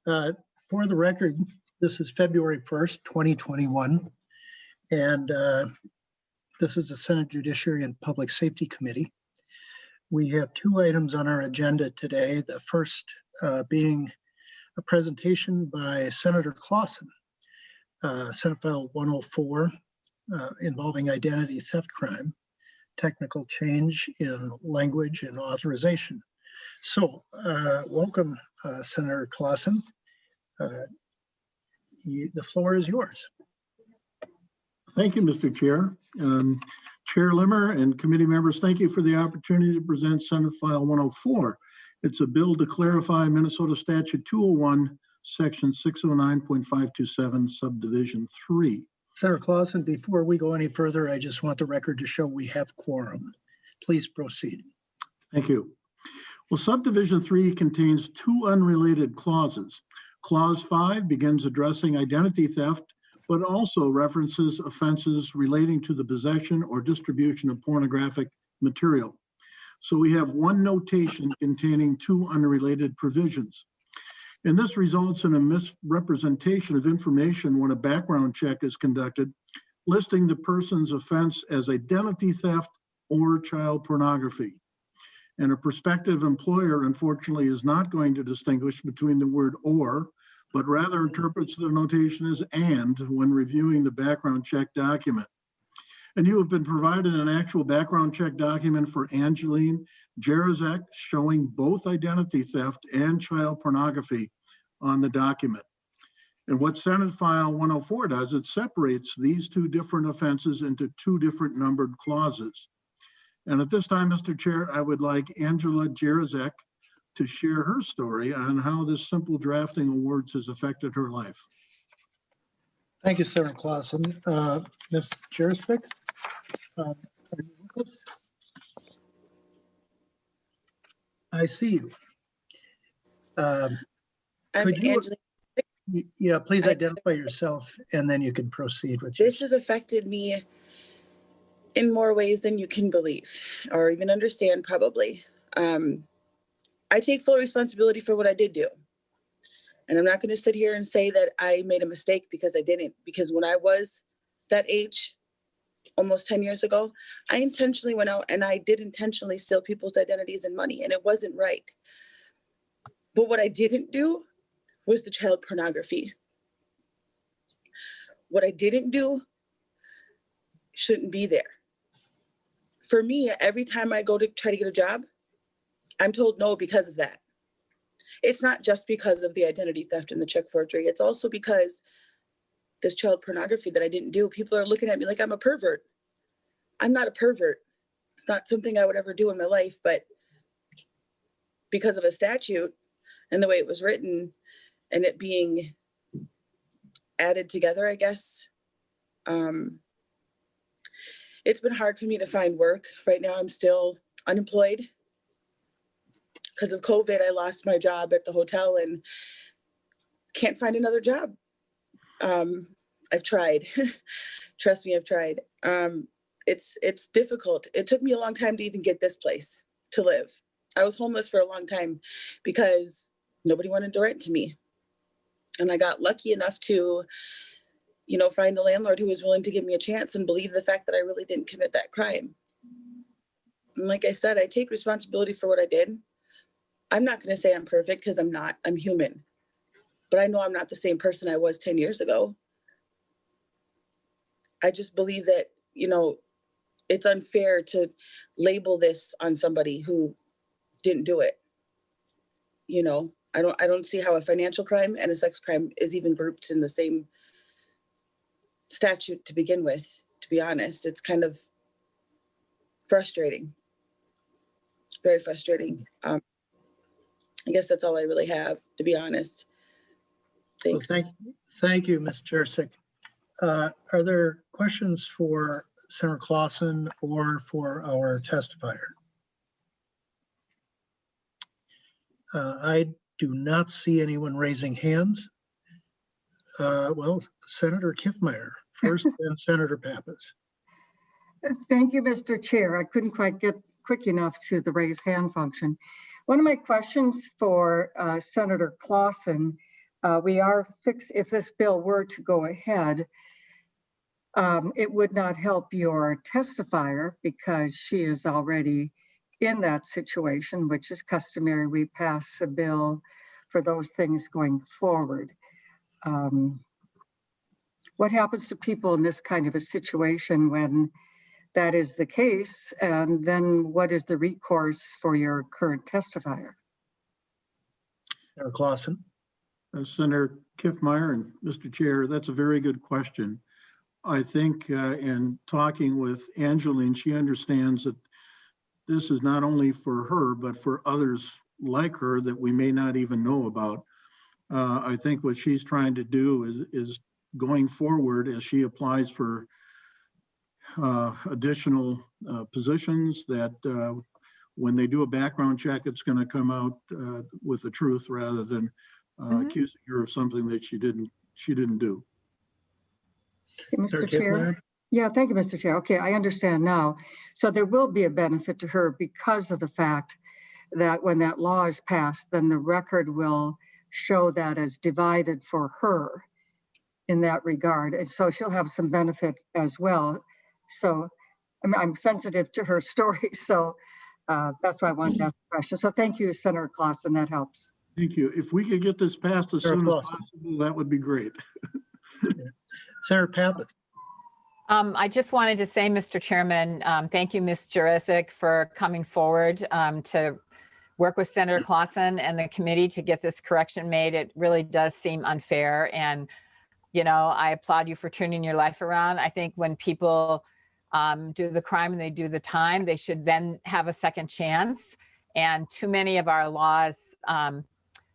Uh, for the record, this is February 1st, 2021, and this is the Senate Judiciary and Public Safety Committee. We have two items on our agenda today. The first being a presentation by Senator Clausen, Senate File 104, involving identity theft crime, technical change in language and authorization. So welcome, Senator Clausen. The floor is yours. Thank you, Mr. Chair. Chair Limmer and committee members, thank you for the opportunity to present Senate File 104. It's a bill to clarify Minnesota Statute 201, Section 609.527, Subdivision 3. Senator Clausen, before we go any further, I just want the record to show we have quorum. Please proceed. Thank you. Well, Subdivision 3 contains two unrelated clauses. Clause 5 begins addressing identity theft, but also references offenses relating to the possession or distribution of pornographic material. So we have one notation containing two unrelated provisions. And this results in a misrepresentation of information when a background check is conducted, listing the person's offense as identity theft or child pornography. And a prospective employer, unfortunately, is not going to distinguish between the word or, but rather interprets the notation as and when reviewing the background check document. And you have been provided an actual background check document for Angeline Jarazek showing both identity theft and child pornography on the document. And what Senate File 104 does, it separates these two different offenses into two different numbered clauses. And at this time, Mr. Chair, I would like Angela Jarazek to share her story on how this simple drafting of words has affected her life. Thank you, Senator Clausen. Ms. Jarazek, are you with us? I see you. I'm Angela. Yeah, please I, identify yourself and then you can proceed with this has affected me in more ways than you can believe or even understand, probably. I take full responsibility for what I did do. And I'm not going to sit here and say that I made a mistake, because I didn't. Because when I was that age, almost 10 years ago, I intentionally went out and I did intentionally steal people's identities and money, and it wasn't right. But what I didn't do was the child pornography. What I didn't do shouldn't be there. For me, every time I go to try to get a job, I'm told no because of that. It's not just because of the identity theft and the check forgery. It's also because this child pornography that I didn't do, people are looking at me like I'm a pervert. I'm not a pervert. It's not something I would ever do in my life, but because of a statute and the way it was written and it being added together, I guess, it's been hard for me to find work. Right now, I'm still unemployed. Because of COVID, I lost my job at the hotel and can't find another job. I've tried. Trust me, I've tried. It's difficult. It took me a long time to even get this place to live. I was homeless for a long time because nobody wanted to rent to me. And I got lucky enough to, find a landlord who was willing to give me a chance and believe the fact that I really didn't commit that crime. And like I said, I take responsibility for what I did. I'm not going to say I'm perfect, because I'm not. I'm human. But I know I'm not the same person I was 10 years ago. I just believe that, it's unfair to label this on somebody who didn't do it. I don't see how a financial crime and a sex crime is even grouped in the same statute to begin with, to be honest. It's kind of frustrating. It's very frustrating. I guess that's all I really have, to be honest. Thanks. Well, thank you, Ms. Jarazek. Are there questions for Senator Clausen or for our testifier? I do not see anyone raising hands. Well, Senator Kiffmeyer first, then Senator Pappas. Thank you, Mr. Chair. I couldn't quite get quick enough to the raise hand function. One of my questions for Senator Clausen We are fixed, if this bill were to go ahead, it would not help your testifier because she is already in that situation, which is customary. We pass a bill for those things going forward. What happens to people in this kind of a situation when that is the case? And then what is the recourse for your current testifier? Senator Clausen. Senator Kiffmeyer and Mr. Chair, that's a very good question. I think in talking with Angeline, she understands that this is not only for her, but for others like her that we may not even know about. I think what she's trying to do is going forward as she applies for additional positions that when they do a background check, it's going to come out with the truth rather than accusing her of something that she didn't do. Mr. Chair. Yeah, thank you, Mr. Chair. Okay, I understand now. So there will be a benefit to her because of the fact that when that law is passed, then the record will show that as divided for her in that regard. And so she'll have some benefit as well. So I'm sensitive to her story. So that's why I wanted to ask the question. So thank you, Senator Clausen. That helps. Thank you. If we could get this passed as soon as possible, that would be great. Senator Pappas. I just wanted to say, Mr. Chairman, thank you, Ms. Jurisic, for coming forward to work with Senator Clausen and the committee to get this correction made. It really does seem unfair. And, you know, I applaud you for turning your life around. I think when people do the crime and they do the time, they should then have a second chance. And too many of our laws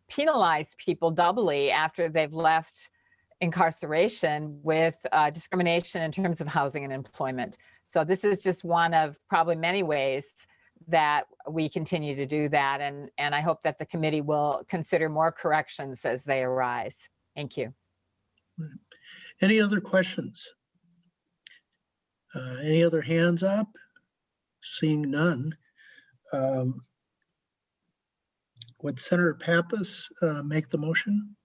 penalize people doubly after they've left incarceration with discrimination in terms of housing and employment. So this is just one of probably many ways that we continue to do that. And I hope that the committee will consider more corrections as they arise. Thank you. Any other questions? Any other hands up? Seeing none. Would Senator Pappas make the motion?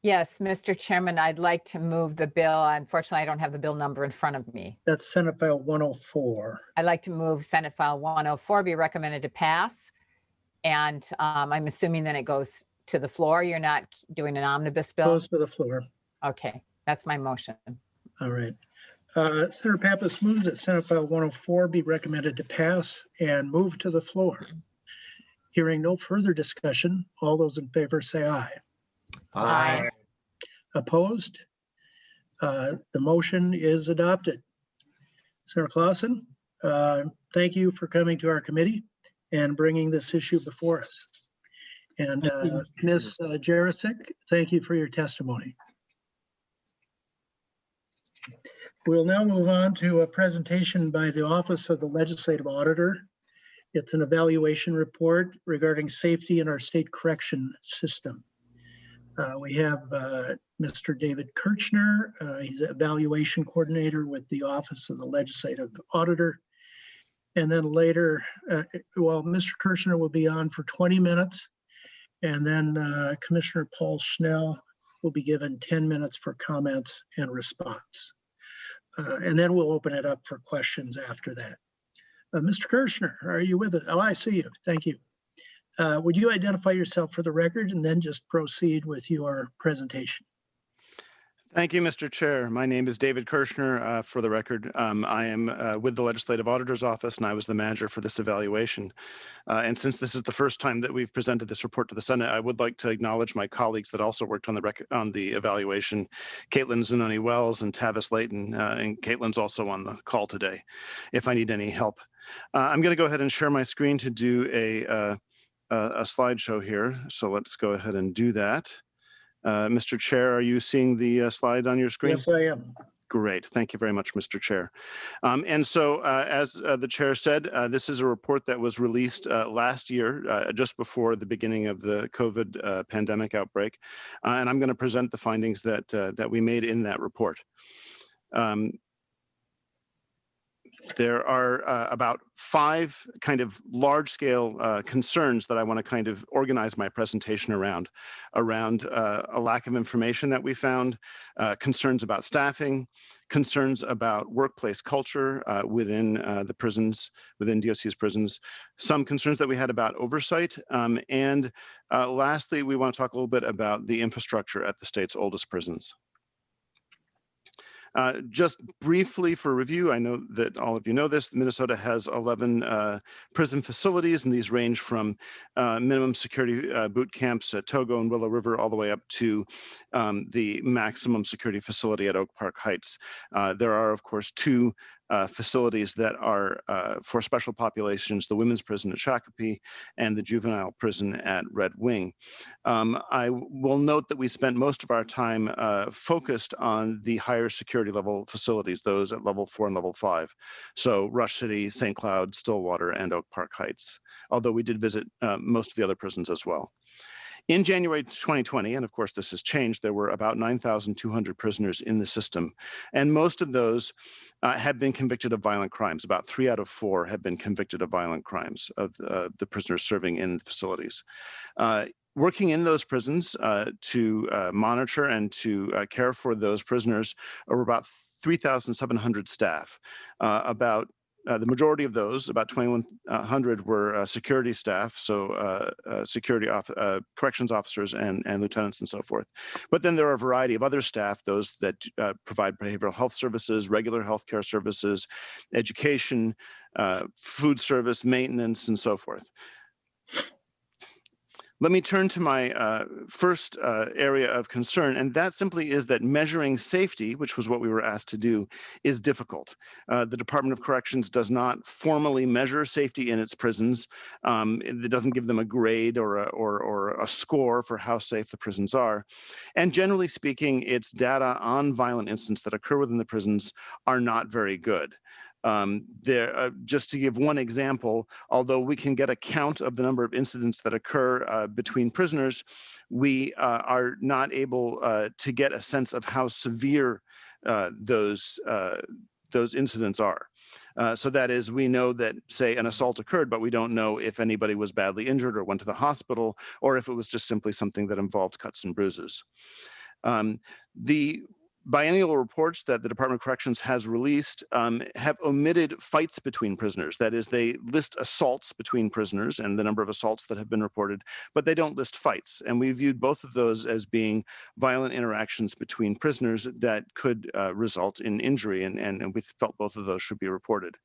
Yes, Mr. Chairman, I'd like to move the bill. Unfortunately, I don't have the bill number in front of me. That's Senate File 104. I'd like to move Senate File 104 be recommended to pass. And I'm assuming then it goes to the floor. You're not doing an omnibus bill? Goes to the floor. Okay, that's my motion. All right. Senator Pappas moves that Senate File 104 be recommended to pass and move to the floor. Hearing no further discussion, all those in favor say aye. Aye. Opposed? The motion is adopted. Senator Clausen, thank you for coming to our committee and bringing this issue before us. And Ms. Jurisic, thank you for your testimony. We'll now move on to a presentation by the Office of the Legislative Auditor. It's an evaluation report regarding safety in our state correction system. We have Mr. David Kirchner. He's an evaluation coordinator with the Office of the Legislative Auditor. And then later, Mr. Kirchner will be on for 20 minutes. And then Commissioner Paul Schnell will be given 10 minutes for comments and response. And then we'll open it up for questions after that. Mr. Kirchner, are you with us? Oh, I see you. Thank you. Would you identify yourself for the record and then just proceed with your presentation? Thank you, Mr. Chair. My name is David Kirchner. For the record, I am with the Legislative Auditor's Office, and I was the manager for this evaluation. And since this is the first time that we've presented this report to the Senate, I would like to acknowledge my colleagues that also worked on the evaluation, Caitlin Zanoni-Wells and Tavis Layton, and Caitlin's also on the call today, if I need any help. I'm going to go ahead and share my screen to do a slideshow here. So let's go ahead and do that. Mr. Chair, are you seeing the slide on your screen? Yes, I am. Great. Thank you very much, Mr. Chair. And so as the chair said, this is a report that was released last year, just before the beginning of the COVID pandemic outbreak. And I'm going to present the findings that we made in that report. There are about 5 kind of large-scale concerns that I want to kind of organize my presentation around a lack of information that we found, concerns about staffing, concerns about workplace culture within the prisons, within DOC's prisons, some concerns that we had about oversight, and lastly, we want to talk a little bit about the infrastructure at the state's oldest prisons. Just briefly for review, I know that all of you know this, Minnesota has 11 prison facilities, and these range from minimum security boot camps at Togo and Willow River all the way up to the maximum security facility at Oak Park Heights. There are, of course, 2 facilities that are for special populations, the women's prison at Shakopee and the juvenile prison at Red Wing. I will note that we spent most of our time focused on the higher security level facilities, those at level 4 and level 5. So Rush City, St. Cloud, Stillwater, and Oak Park Heights, although we did visit most of the other prisons as well. In January 2020, and of course this has changed, there were about 9,200 prisoners in the system, and most of those had been convicted of violent crimes. About 3 out of 4 have been convicted of violent crimes of the prisoners serving in the facilities. Working in those prisons to monitor and to care for those prisoners are about 3,700 staff. The majority of those, about 2,100, were security staff, so corrections officers and lieutenants and so forth. But then there are a variety of other staff, those that provide behavioral health services, regular healthcare services, education, food service, maintenance, and so forth. Let me turn to my first area of concern, and that simply is that measuring safety, which was what we were asked to do, is difficult. The Department of Corrections does not formally measure safety in its prisons. It doesn't give them a grade or a score for how safe the prisons are. And generally speaking, its data on violent incidents that occur within the prisons are not very good. Just to give one example, although we can get a count of the number of incidents that occur between prisoners, we are not able to get a sense of how severe those incidents are. So that is, we know that, say, an assault occurred, but we don't know if anybody was badly injured or went to the hospital, or if it was just simply something that involved cuts and bruises. The biennial reports that the Department of Corrections has released have omitted fights between prisoners. That is, they list assaults between prisoners and the number of assaults that have been reported, but they don't list fights. And we viewed both of those as being violent interactions between prisoners that could result in injury, and we felt both of those should be reported.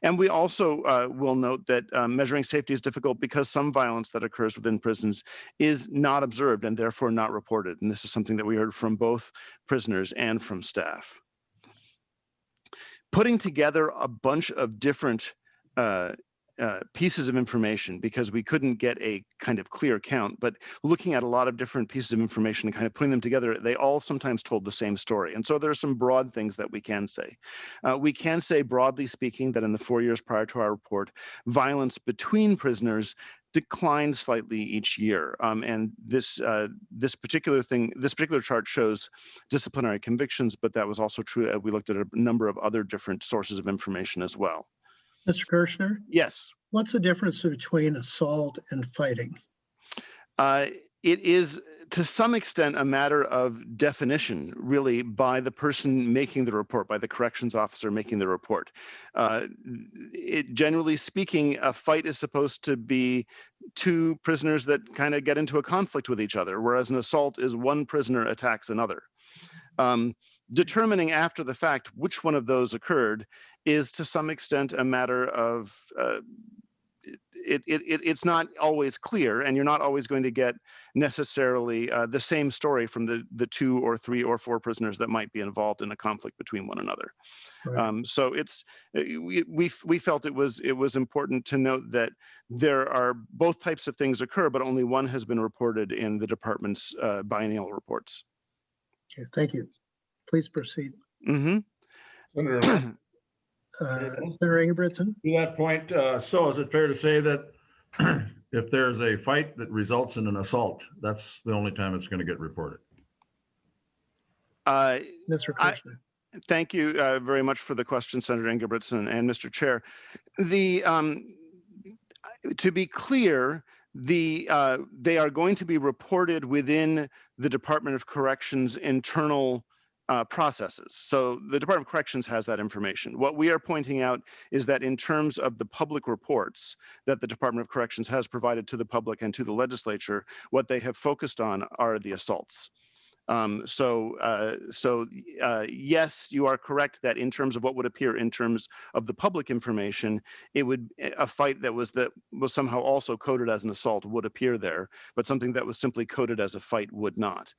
And we also will note that measuring safety is difficult because some violence that occurs within prisons is not observed and therefore not reported. And this is something that we heard from both prisoners and from staff. Putting together a bunch of different pieces of information, because we couldn't get a kind of clear count, but looking at a lot of different pieces of information and kind of putting them together, they all sometimes told the same story. And so there are some broad things that we can say. We can say, broadly speaking, that in the 4 years prior to our report, violence between prisoners declined slightly each year. And this particular chart shows disciplinary convictions, but that was also true. We looked at a number of other different sources of information as well. Mr. Kirshner? Yes. What's the difference between assault and fighting? It is, to some extent, a matter of definition, really, by the person making the report, by the corrections officer making the report. Generally speaking, a fight is supposed to be 2 prisoners that kind of get into a conflict with each other, whereas an assault is 1 prisoner attacks another. Determining after the fact which one of those occurred is, to some extent, a matter of it's not always clear, and you're not always going to get necessarily the same story from the 2 or 3 or 4 prisoners that might be involved in a conflict between one another. Right. So it's we felt it was important to note that there are both types of things occur, but only one has been reported in the department's biennial reports. Okay, thank you. Please proceed. Mm-hmm. Senator Ingebrigtsen? To that point, so is it fair to say that if there's a fight that results in an assault, that's the only time it's going to get reported? Mr. Kirshner? Thank you very much for the question, Senator Ingebrigtsen and Mr. Chair. To be clear, they are going to be reported within the Department of Corrections internal processes. So the Department of Corrections has that information. What we are pointing out is that in terms of the public reports that the Department of Corrections has provided to the public and to the legislature, what they have focused on are the assaults. Yes, you are correct that in terms of what would appear in terms of the public information, it would a fight that was somehow also coded as an assault would appear there, but something that was simply coded as a fight would not.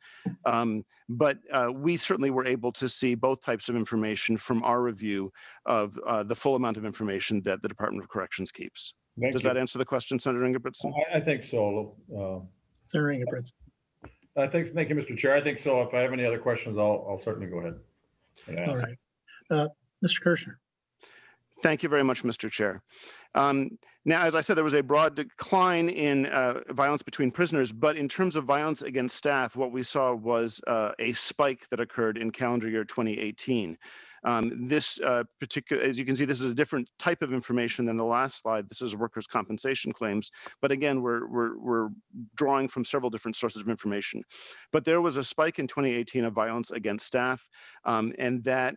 But we certainly were able to see both types of information from our review of the full amount of information that the Department of Corrections keeps. Does that answer the question, Senator Ingebrigtsen? I think so. Senator Ingebrigtsen. Thank you, Mr. Chair. I think so. If I have any other questions, I'll certainly go ahead and ask. All right. Mr. Kirschner. Thank you very much, Mr. Chair. Now, as I said, there was a broad decline in violence between prisoners, but in terms of violence against staff, what we saw was a spike that occurred in calendar year 2018. This particular, as you can see, this is a different type of information than the last slide. This is workers' compensation claims, but again, we're drawing from several different sources of information. But there was a spike in 2018 of violence against staff, and that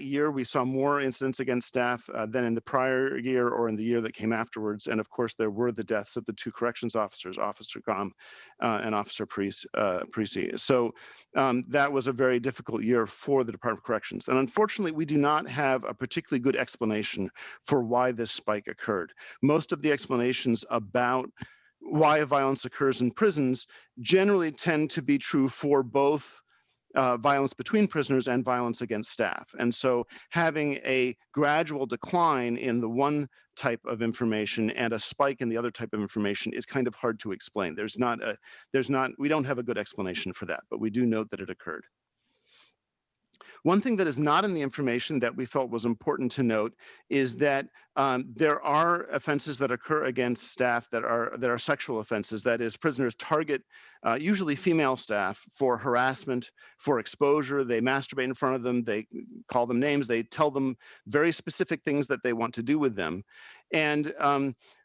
year we saw more incidents against staff than in the prior year or in the year that came afterwards. And of course, there were the deaths of the two corrections officers, Officer Gom and Officer Parisi. So that was a very difficult year for the Department of Corrections. And unfortunately, we do not have a particularly good explanation for why this spike occurred. Most of the explanations about why violence occurs in prisons generally tend to be true for both violence between prisoners and violence against staff. And so having a gradual decline in the one type of information and a spike in the other type of information is kind of hard to explain. We don't have a good explanation for that, but we do note that it occurred. One thing that is not in the information that we felt was important to note is that there are offenses that occur against staff that are sexual offenses. That is, prisoners target usually female staff for harassment, for exposure. They masturbate in front of them. They call them names. They tell them very specific things that they want to do with them. And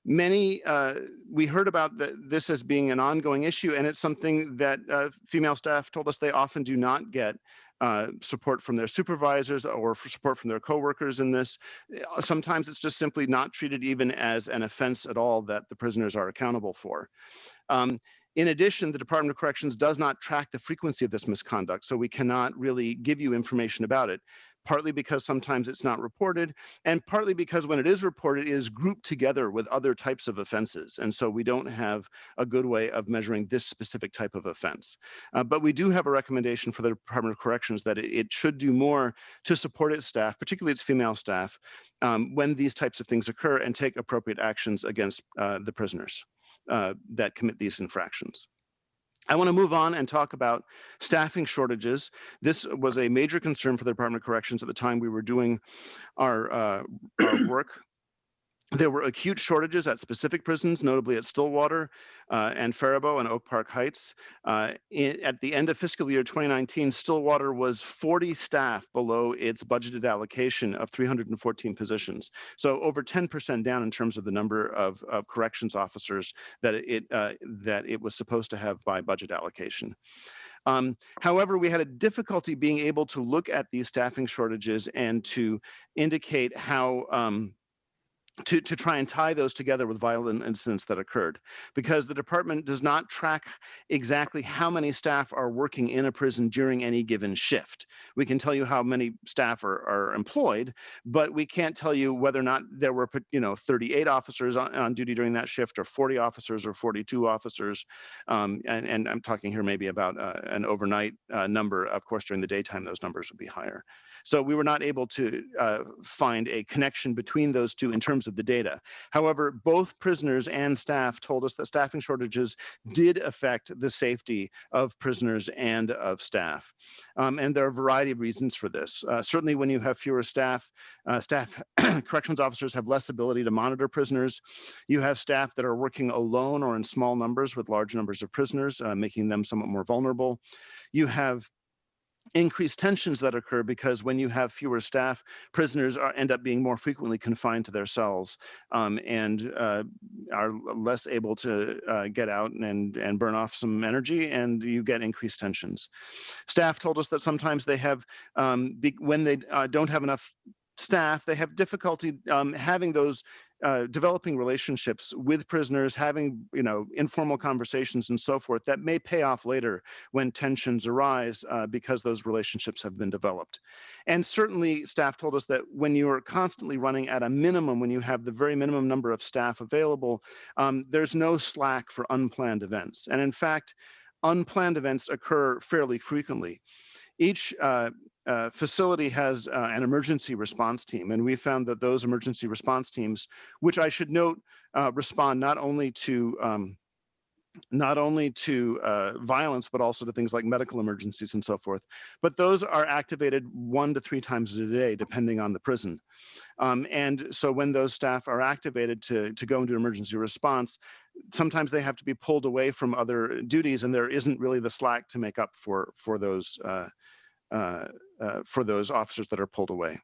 we heard about this as being an ongoing issue, and it's something that female staff told us they often do not get support from their supervisors or for support from their coworkers in this. Sometimes it's just simply not treated even as an offense at all that the prisoners are accountable for. In addition, the Department of Corrections does not track the frequency of this misconduct, so we cannot really give you information about it, partly because sometimes it's not reported, and partly because when it is reported, it is grouped together with other types of offenses. And so we don't have a good way of measuring this specific type of offense. But we do have a recommendation for the Department of Corrections that it should do more to support its staff, particularly its female staff, when these types of things occur, and take appropriate actions against the prisoners that commit these infractions. I want to move on and talk about staffing shortages. This was a major concern for the Department of Corrections at the time we were doing our work. There were acute shortages at specific prisons, notably at Stillwater and Faribault and Oak Park Heights. At the end of fiscal year 2019, Stillwater was 40 staff below its budgeted allocation of 314 positions. So over 10% down in terms of the number of corrections officers that it was supposed to have by budget allocation. However, we had a difficulty being able to look at these staffing shortages and to indicate how to try and tie those together with violent incidents that occurred, because the department does not track exactly how many staff are working in a prison during any given shift. We can tell you how many staff are employed, but we can't tell you whether or not there were 38 officers on duty during that shift, or 40 officers, or 42 officers. And I'm talking here maybe about an overnight number. Of course, during the daytime, those numbers would be higher. So we were not able to find a connection between those two in terms of the data. However, both prisoners and staff told us that staffing shortages did affect the safety of prisoners and of staff. And there are a variety of reasons for this. Certainly when you have fewer staff, corrections officers have less ability to monitor prisoners. You have staff that are working alone or in small numbers with large numbers of prisoners, making them somewhat more vulnerable. You have increased tensions that occur because when you have fewer staff, prisoners end up being more frequently confined to their cells and are less able to get out and burn off some energy, and you get increased tensions. Staff told us that sometimes they have, when they don't have enough staff, they have difficulty having those developing relationships with prisoners, having informal conversations and so forth that may pay off later when tensions arise because those relationships have been developed. And certainly staff told us that when you are constantly running at a minimum, when you have the very minimum number of staff available, there's no slack for unplanned events. And in fact, unplanned events occur fairly frequently. Each facility has an emergency response team, and we found that those emergency response teams, which I should note, respond not only to violence, but also to things like medical emergencies and so forth. But those are activated 1 to 3 times a day, depending on the prison. And so when those staff are activated to go into emergency response, sometimes they have to be pulled away from other duties, and there isn't really the slack to make up for those officers that are pulled away.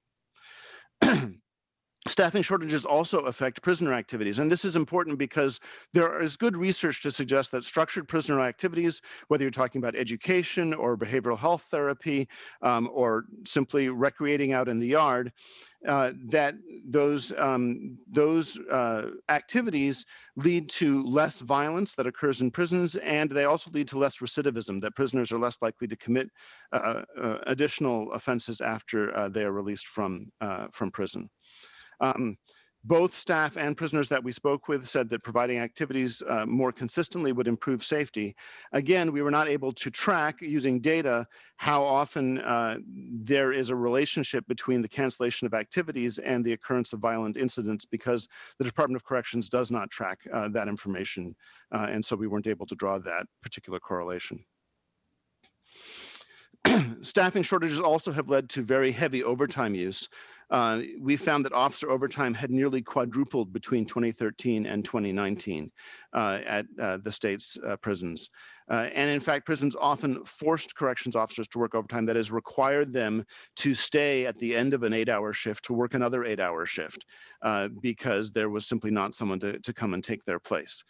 Staffing shortages also affect prisoner activities, and this is important because there is good research to suggest that structured prisoner activities, whether you're talking about education or behavioral health therapy or simply recreating out in the yard, that those activities lead to less violence that occurs in prisons, and they also lead to less recidivism, that prisoners are less likely to commit additional offenses after they are released from prison. Both staff and prisoners that we spoke with said that providing activities more consistently would improve safety. Again, we were not able to track using data how often there is a relationship between the cancellation of activities and the occurrence of violent incidents, because the Department of Corrections does not track that information. And so we weren't able to draw that particular correlation. Staffing shortages also have led to very heavy overtime use. We found that officer overtime had nearly quadrupled between 2013 and 2019 at the state's prisons. And in fact, prisons often forced corrections officers to work overtime, that is, required them to stay at the end of an 8-hour shift to work another 8-hour shift because there was simply not someone to come and take their place.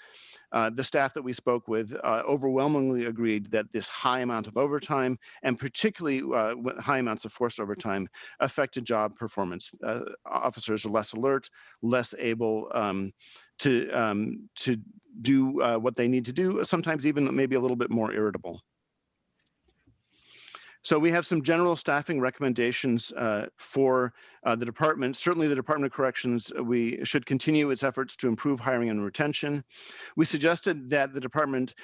The staff that we spoke with overwhelmingly agreed that this high amount of overtime, and particularly high amounts of forced overtime, affected job performance. Officers are less alert, less able to do what they need to do, sometimes even maybe a little bit more irritable. So we have some general staffing recommendations for the department. Certainly the Department of Corrections, we should continue its efforts to improve hiring and retention. We suggested that the department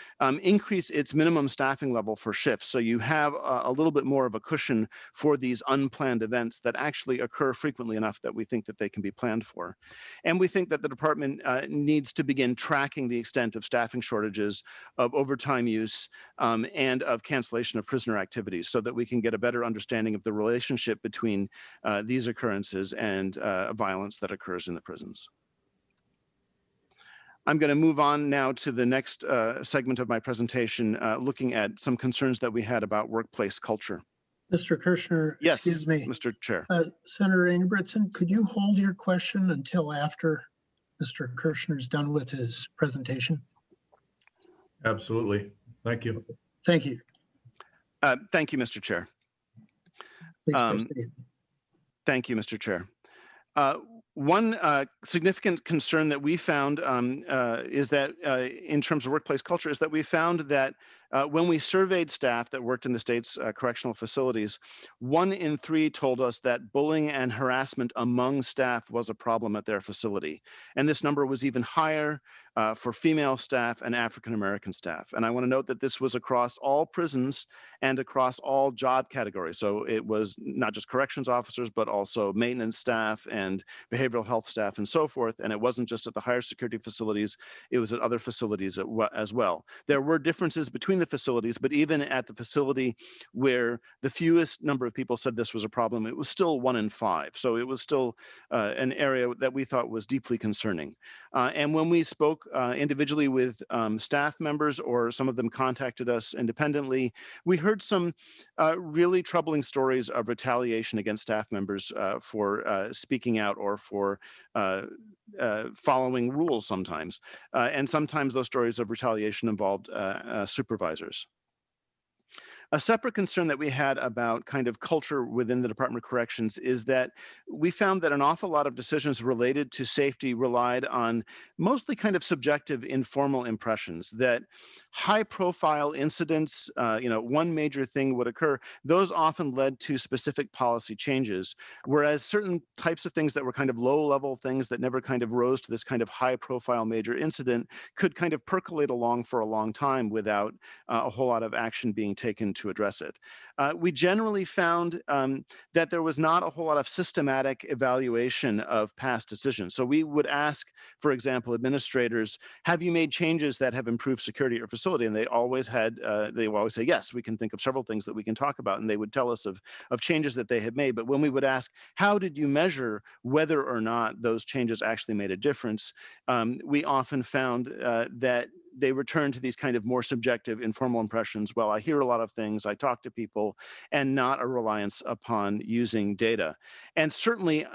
increase its minimum staffing level for shifts, so you have a little bit more of a cushion for these unplanned events that actually occur frequently enough that we think that they can be planned for. And we think that the department needs to begin tracking the extent of staffing shortages, of overtime use, and of cancellation of prisoner activities, so that we can get a better understanding of the relationship between these occurrences and violence that occurs in the prisons. I'm going to move on now to the next segment of my presentation, looking at some concerns that we had about workplace culture. Mr. Kirschner, Yes, excuse me. Mr. Chair. Senator Ingebrigtsen, could you hold your question until after Mr. Kirschner's done with his presentation? Absolutely. Thank you. Thank you. Thank you, Mr. Chair. Please proceed. Thank you, Mr. Chair. One significant concern that we found is that in terms of workplace culture is that we found that when we surveyed staff that worked in the state's correctional facilities, 1 in 3 told us that bullying and harassment among staff was a problem at their facility. And this number was even higher for female staff and African-American staff. And I want to note that this was across all prisons and across all job categories. So it was not just corrections officers, but also maintenance staff and behavioral health staff and so forth. And it wasn't just at the higher security facilities, it was at other facilities as well. There were differences between between the facilities, but even at the facility where the fewest number of people said this was a problem, it was still 1 in 5. So it was still an area that we thought was deeply concerning. And when we spoke individually with staff members, or some of them contacted us independently, we heard some really troubling stories of retaliation against staff members for speaking out or for following rules sometimes. And sometimes those stories of retaliation involved supervisors. A separate concern that we had about kind of culture within the Department of Corrections is that we found that an awful lot of decisions related to safety relied on mostly kind of subjective, informal impressions, that high profile incidents, one major thing would occur. Those often led to specific policy changes, whereas certain types of things that were kind of low level things that never kind of rose to this kind of high profile major incident could kind of percolate along for a long time without a whole lot of action being taken to address it. We generally found that there was not a whole lot of systematic evaluation of past decisions. So we would ask, for example, administrators, have you made changes that have improved security at your facility? And they always say, yes, we can think of several things that we can talk about. And they would tell us of changes that they had made. But when we would ask, how did you measure whether or not those changes actually made a difference? We often found that they return to these kind of more subjective, informal impressions. Well, I hear a lot of things, I talk to people, and not a reliance upon using data. And certainly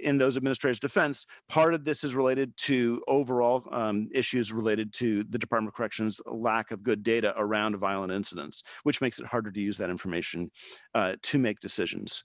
in those administrators' defense, part of this is related to overall issues related to the Department of Corrections' lack of good data around violent incidents, which makes it harder to use that information to make decisions.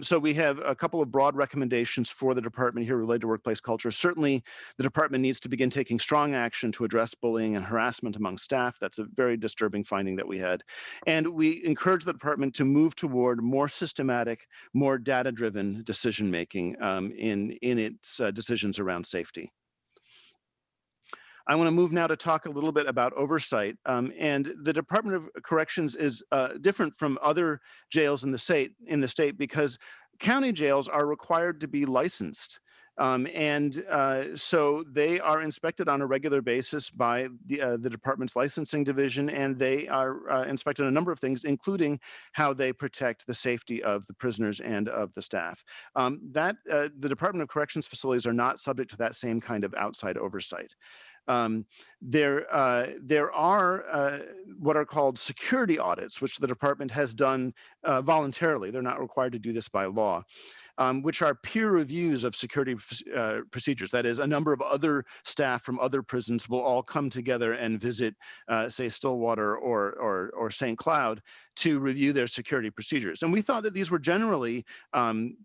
So we have a couple of broad recommendations for the department here related to workplace culture. Certainly, the department needs to begin taking strong action to address bullying and harassment among staff. That's a very disturbing finding that we had. And we encourage the department to move toward more systematic, more data-driven decision-making in its decisions around safety. I want to move now to talk a little bit about oversight. And the Department of Corrections is different from other jails in the state because county jails are required to be licensed. So they are inspected on a regular basis by the department's licensing division, and they are inspected on a number of things, including how they protect the safety of the prisoners and of the staff. The Department of Corrections facilities are not subject to that same kind of outside oversight. There are what are called security audits, which the department has done voluntarily. They're not required to do this by law. Which are peer reviews of security procedures. That is, a number of other staff from other prisons will all come together and visit, say, Stillwater or St. Cloud to review their security procedures. And we thought that these were generally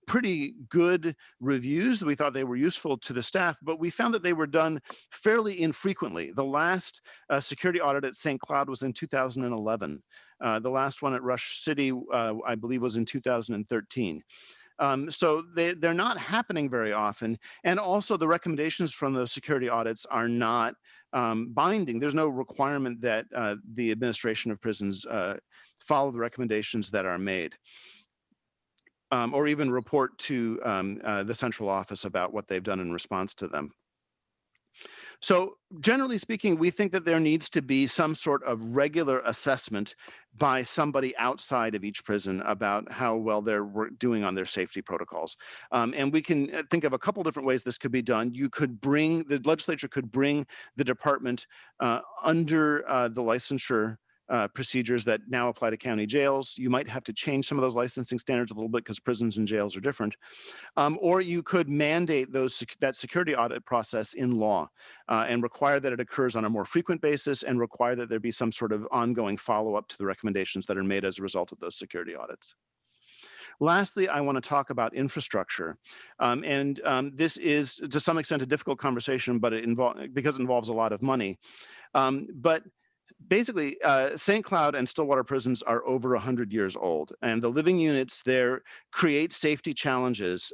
pretty good reviews. We thought they were useful to the staff, but we found that they were done fairly infrequently. The last security audit at St. Cloud was in 2011. The last one at Rush City, I believe, was in 2013. So they're not happening very often. And also the recommendations from those security audits are not binding. There's no requirement that the administration of prisons follow the recommendations that are made. Or even report to the central office about what they've done in response to them. So generally speaking, we think that there needs to be some sort of regular assessment by somebody outside of each prison about how well they're doing on their safety protocols. And we can think of a couple different ways this could be done. The legislature could bring the department under the licensure procedures that now apply to county jails. You might have to change some of those licensing standards a little bit because prisons and jails are different. Or you could mandate that security audit process in law and require that it occurs on a more frequent basis and require that there be some sort of ongoing follow-up to the recommendations that are made as a result of those security audits. Lastly, I want to talk about infrastructure. This is, to some extent, a difficult conversation, but because it involves a lot of money. But basically, St. Cloud and Stillwater prisons are over 100 years old, and the living units there create safety challenges,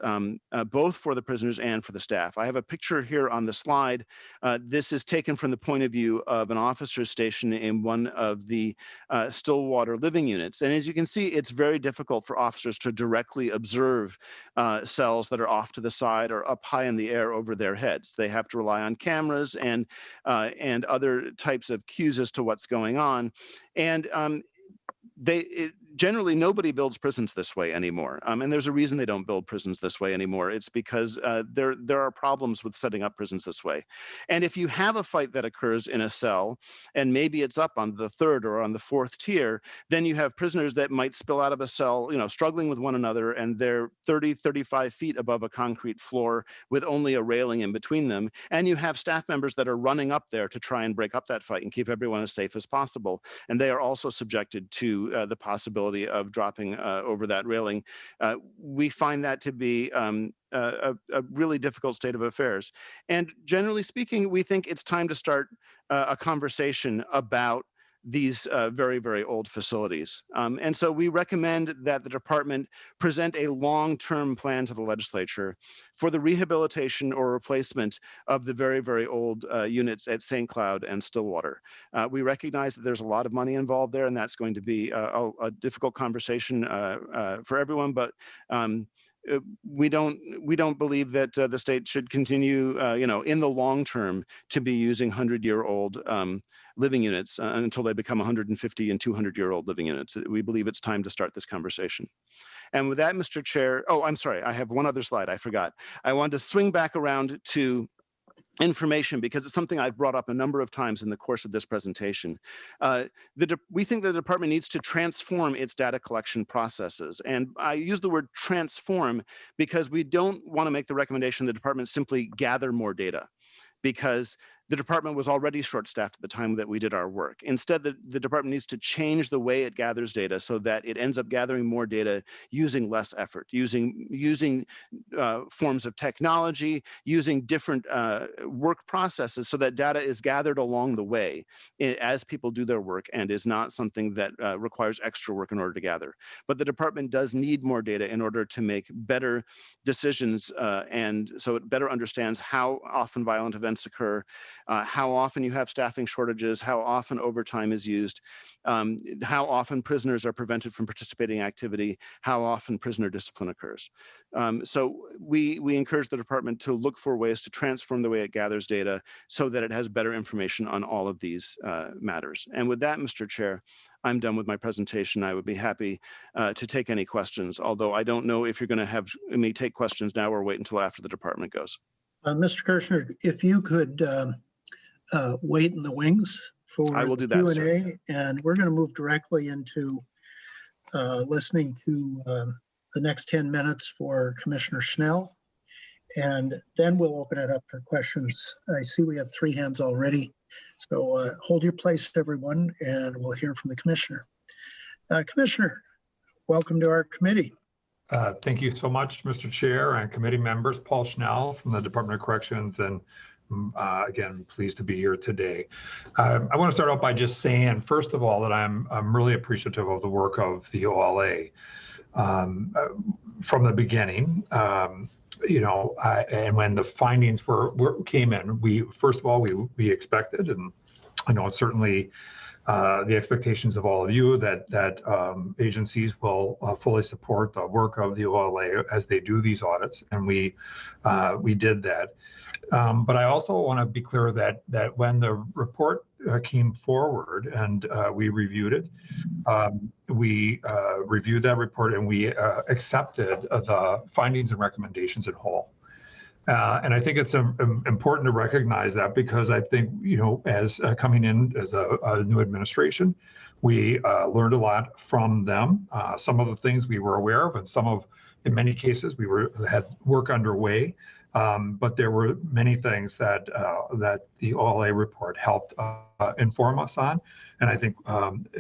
both for the prisoners and for the staff. I have a picture here on the slide. This is taken from the point of view of an officer stationed in one of the Stillwater living units. And as you can see, it's very difficult for officers to directly observe cells that are off to the side or up high in the air over their heads. They have to rely on cameras and other types of cues as to what's going on. And generally nobody builds prisons this way anymore. And there's a reason they don't build prisons this way anymore. It's because there are problems with setting up prisons this way. And if you have a fight that occurs in a cell, and maybe it's up on the third or on the fourth tier, then you have prisoners that might spill out of a cell, struggling with one another, and they're 30, 35 feet above a concrete floor with only a railing in between them. And you have staff members that are running up there to try and break up that fight and keep everyone as safe as possible. And they are also subjected to the possibility of dropping over that railing. We find that to be a really difficult state of affairs. And generally speaking, we think it's time to start a conversation about these very, very old facilities. And so we recommend that the department present a long-term plan to the legislature for the rehabilitation or replacement of the very, very old units at St. Cloud and Stillwater. We recognize that there's a lot of money involved there, and that's going to be a difficult conversation for everyone, but we don't believe that the state should continue, in the long term, to be using 100-year-old living units until they become 150 and 200-year-old living units. We believe it's time to start this conversation. And with that, Mr. Chair, I'm sorry, I have one other slide, I forgot. I wanted to swing back around to information because it's something I've brought up a number of times in the course of this presentation. We think the department needs to transform its data collection processes. And I use the word transform because we don't want to make the recommendation the department simply gather more data, because the department was already short-staffed at the time that we did our work. Instead, the department needs to change the way it gathers data so that it ends up gathering more data using less effort, using forms of technology, using different work processes so that data is gathered along the way as people do their work and is not something that requires extra work in order to gather. But the department does need more data in order to make better decisions, and so it better understands how often violent events occur, how often you have staffing shortages, how often overtime is used, how often prisoners are prevented from participating in activity, how often prisoner discipline occurs. So we encourage the department to look for ways to transform the way it gathers data so that it has better information on all of these matters. And with that, Mr. Chair, I'm done with my presentation. I would be happy to take any questions, although I don't know if you're going to have me take questions now or wait until after the department goes. Mr. Kirshner, if you could wait in the wings for I will do the that, Q&A, sir. and we're going to move directly into listening to the next 10 minutes for Commissioner Schnell, and then we'll open it up for questions. I see we have 3 hands already, so hold your place, everyone, and we'll hear from the Commissioner. Commissioner, welcome to our committee. Thank you so much, Mr. Chair and committee members. Paul Schnell from the Department of Corrections, and again, pleased to be here today. I want to start out by just saying, first of all, that I'm really appreciative of the work of the OLA from the beginning. And when the findings came in, first of all, we expected, and I know certainly the expectations of all of you that agencies will fully support the work of the OLA as they do these audits, and we did that. But I also want to be clear that when the report came forward and we reviewed it, we reviewed that report and we accepted the findings and recommendations in whole. And I think it's important to recognize that, because I think, as coming in as a new administration, we learned a lot from them. Some of the things we were aware of, and in many cases, we had work underway. But there were many things that the OLA report helped inform us on, and I think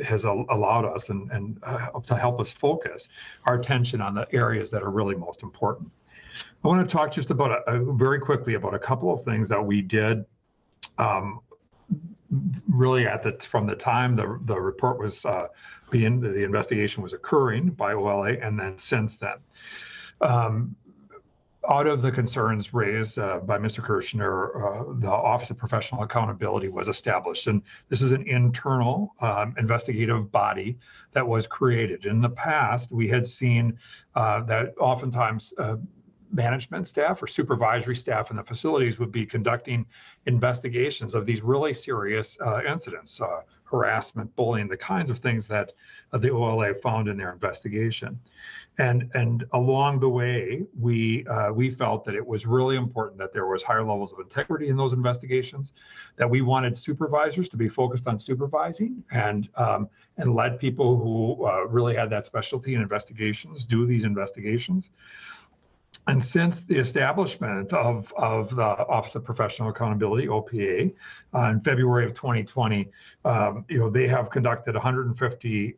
has allowed us and to help us focus our attention on the areas that are really most important. I want to talk just about very quickly about a couple of things that we did really from the time the report was the investigation was occurring by OLA, and then since then. Out of the concerns raised by Mr. Kirshner, the Office of Professional Accountability was established, and this is an internal investigative body that was created. In the past, we had seen that oftentimes management staff or supervisory staff in the facilities would be conducting investigations of these really serious incidents, harassment, bullying, the kinds of things that the OLA found in their investigation. And along the way, we felt that it was really important that there was higher levels of integrity in those investigations, that we wanted supervisors to be focused on supervising and let people who really had that specialty in investigations do these investigations. And since the establishment of the Office of Professional Accountability, OPA, in February of 2020, they have conducted 150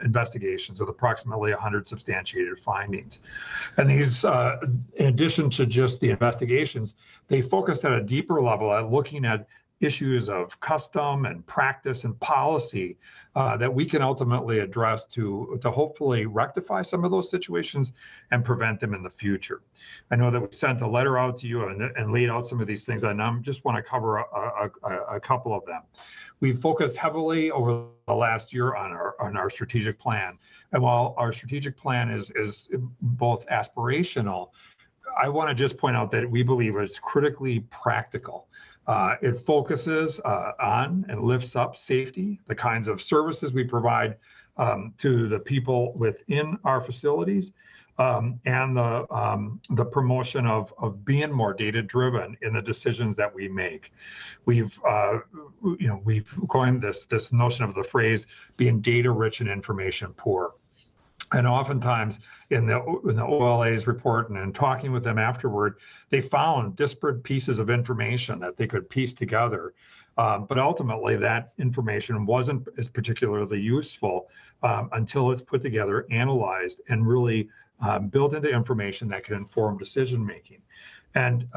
investigations with approximately 100 substantiated findings. And these, in addition to just the investigations, they focused at a deeper level at looking at issues of custom and practice and policy that we can ultimately address to hopefully rectify some of those situations and prevent them in the future. I know that we sent a letter out to you and laid out some of these things, and I just want to cover a couple of them. We've focused heavily over the last year on our strategic plan. And while our strategic plan is both aspirational, I want to just point out that we believe it's critically practical. It focuses on and lifts up safety, the kinds of services we provide to the people within our facilities, and the promotion of being more data-driven in the decisions that we make. We've coined this notion of the phrase being data-rich and information poor. And oftentimes in the OLA's report and in talking with them afterward, they found disparate pieces of information that they could piece together. But ultimately, that information wasn't as particularly useful until it's put together, analyzed, and really built into information that can inform decision making. And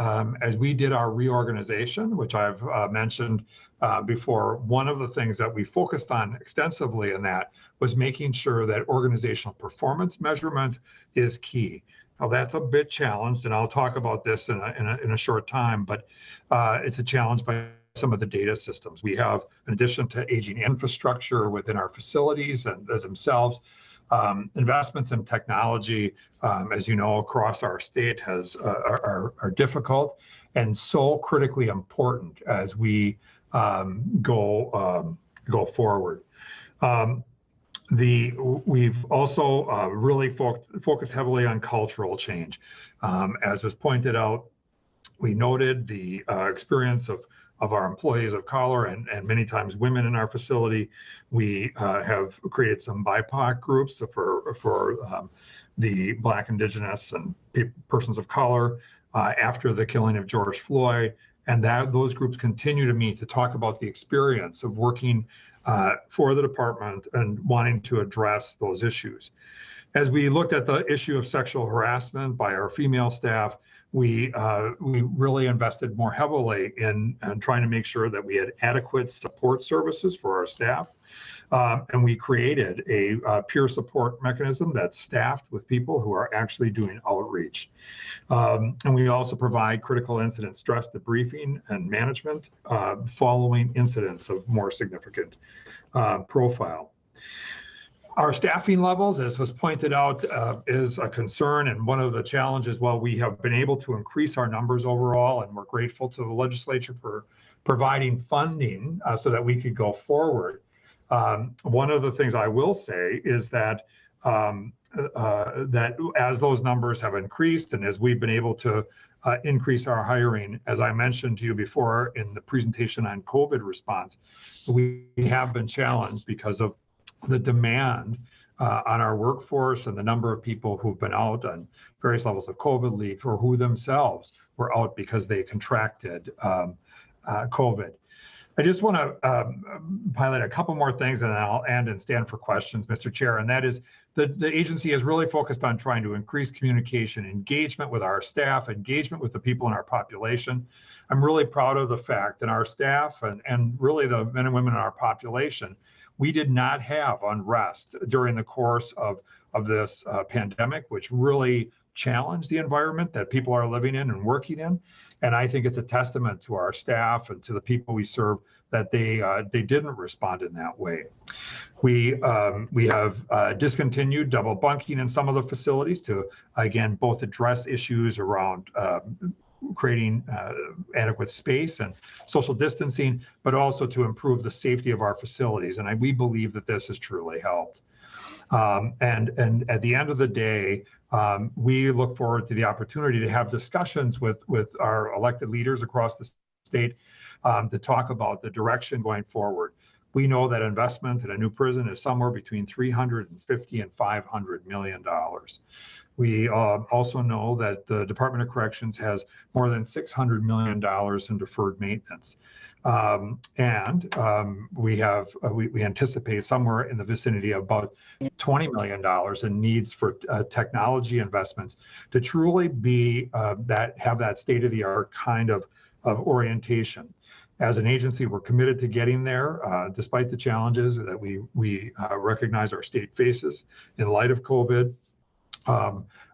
as we did our reorganization, which I've mentioned before, one of the things that we focused on extensively in that was making sure that organizational performance measurement is key. Now that's a bit challenged, and I'll talk about this in a short time, but it's a challenge by some of the data systems. We have, in addition to aging infrastructure within our facilities and themselves, investments in technology, as you know, across our state are difficult and so critically important as we go forward. We've also really focused heavily on cultural change. As was pointed out, we noted the experience of our employees of color and many times women in our facility. We have created some BIPOC groups for the Black, Indigenous, and persons of color after the killing of George Floyd. And those groups continue to meet to talk about the experience of working for the department and wanting to address those issues. As we looked at the issue of sexual harassment by our female staff, we really invested more heavily in trying to make sure that we had adequate support services for our staff. And we created a peer support mechanism that's staffed with people who are actually doing outreach. And we also provide critical incident stress debriefing and management following incidents of more significant profile. Our staffing levels, as was pointed out, is a concern, and one of the challenges. While we have been able to increase our numbers overall, and we're grateful to the legislature for providing funding so that we could go forward. One of the things I will say is that that as those numbers have increased and as we've been able to increase our hiring, as I mentioned to you before in the presentation on COVID response, we have been challenged because of the demand on our workforce and the number of people who've been out on various levels of COVID leave or who themselves were out because they contracted COVID. I just want to highlight a couple more things and then I'll end and stand for questions, Mr. Chair, and that is the agency is really focused on trying to increase communication, engagement with our staff, engagement with the people in our population. I'm really proud of the fact that our staff and really the men and women in our population, we did not have unrest during the course of this pandemic, which really challenged the environment that people are living in and working in. And I think it's a testament to our staff and to the people we serve that they didn't respond in that way. We have discontinued double bunking in some of the facilities to, again, both address issues around creating adequate space and social distancing, but also to improve the safety of our facilities. And we believe that this has truly helped. And at the end of the day, we look forward to the opportunity to have discussions with our elected leaders across the state to talk about the direction going forward. We know that investment in a new prison is somewhere between $350 and $500 million. We also know that the Department of Corrections has more than $600 million in deferred maintenance. We anticipate somewhere in the vicinity of about $20 million in needs for technology investments to truly be have that state-of-the-art kind of orientation. As an agency, we're committed to getting there, despite the challenges that we recognize our state faces in light of COVID.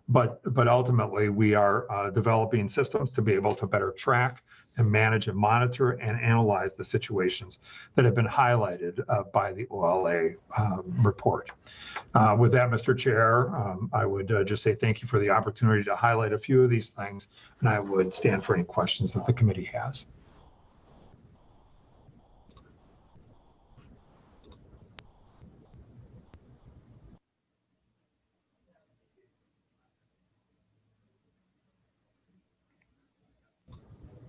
But ultimately, we are developing systems to be able to better track and manage and monitor and analyze the situations that have been highlighted by the OLA report. With that, Mr. Chair, I would just say thank you for the opportunity to highlight a few of these things, and I would stand for any questions that the committee has.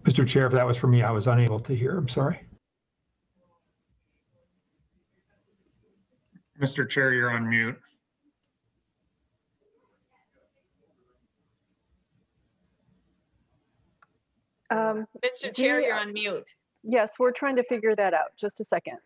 Mr. Chair, if that was for me, I was unable to hear. I'm sorry. Mr. Chair, you're on mute. Mr. Chair, you're on mute. Yes, we're trying to figure that out. Just a second.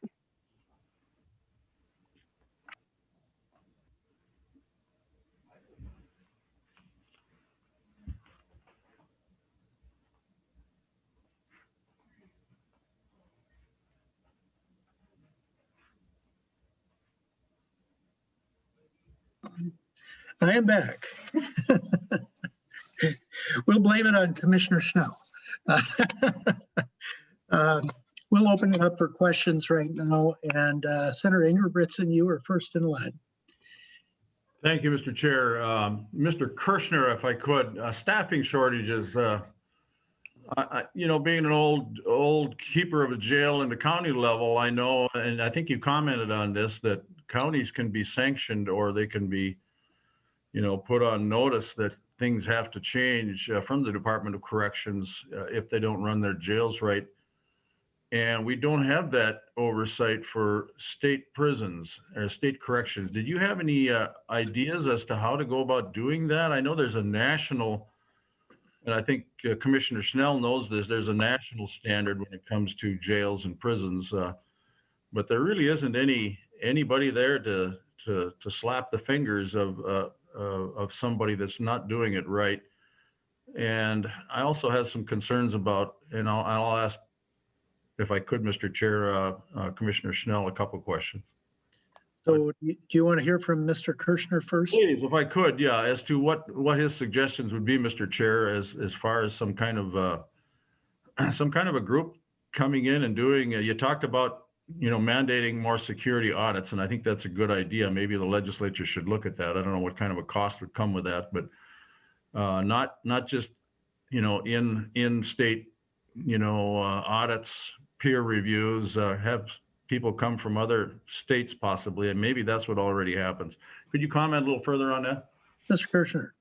I am back. We'll blame it on Commissioner Schnell. We'll open it up for questions right now. And Senator Ingebrigtsen, you are first in line. Thank you, Mr. Chair. Mr. Kirschner, if I could, staffing shortages, being an old keeper of a jail in the county level, I know, and I think you commented on this, that counties can be sanctioned or they can be, put on notice that things have to change from the Department of Corrections if they don't run their jails right. And we don't have that oversight for state prisons or state corrections. Did you have any ideas as to how to go about doing that? I know there's a national, and I think Commissioner Schnell knows this, there's a national standard when it comes to jails and prisons, but there really isn't anybody there to slap the fingers of somebody that's not doing it right. And I also have some concerns about, and I'll ask, if I could, Mr. Chair, Commissioner Schnell, a couple questions. So do you want to hear from Mr. Kirschner first? Please, if I could, yeah, as to what his suggestions would be, Mr. Chair, as far as some kind of a group coming in and doing, you talked about, mandating more security audits, and I think that's a good idea. Maybe the legislature should look at that. I don't know what kind of a cost would come with that, but not just, in state, audits, peer reviews, have people come from other states possibly, and maybe that's what already happens. Could you comment a little further on that? Mr. Kirschner.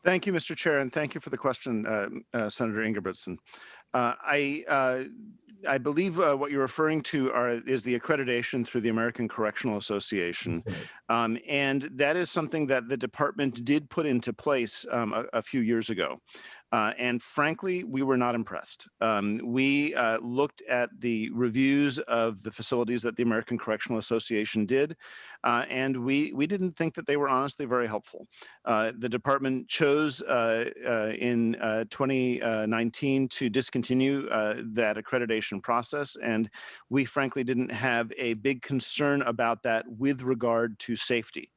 Thank you, Mr. Chair, and thank you for the question, Senator Ingebrigtsen. I believe what you're referring to is the accreditation through the American Correctional Association. And that is something that the department did put into place a few years ago. And frankly, we were not impressed. We looked at the reviews of the facilities that the American Correctional Association did, and we didn't think that they were honestly very helpful. The department chose in 2019 to discontinue that accreditation process, and we frankly didn't have a big concern about that with regard to safety.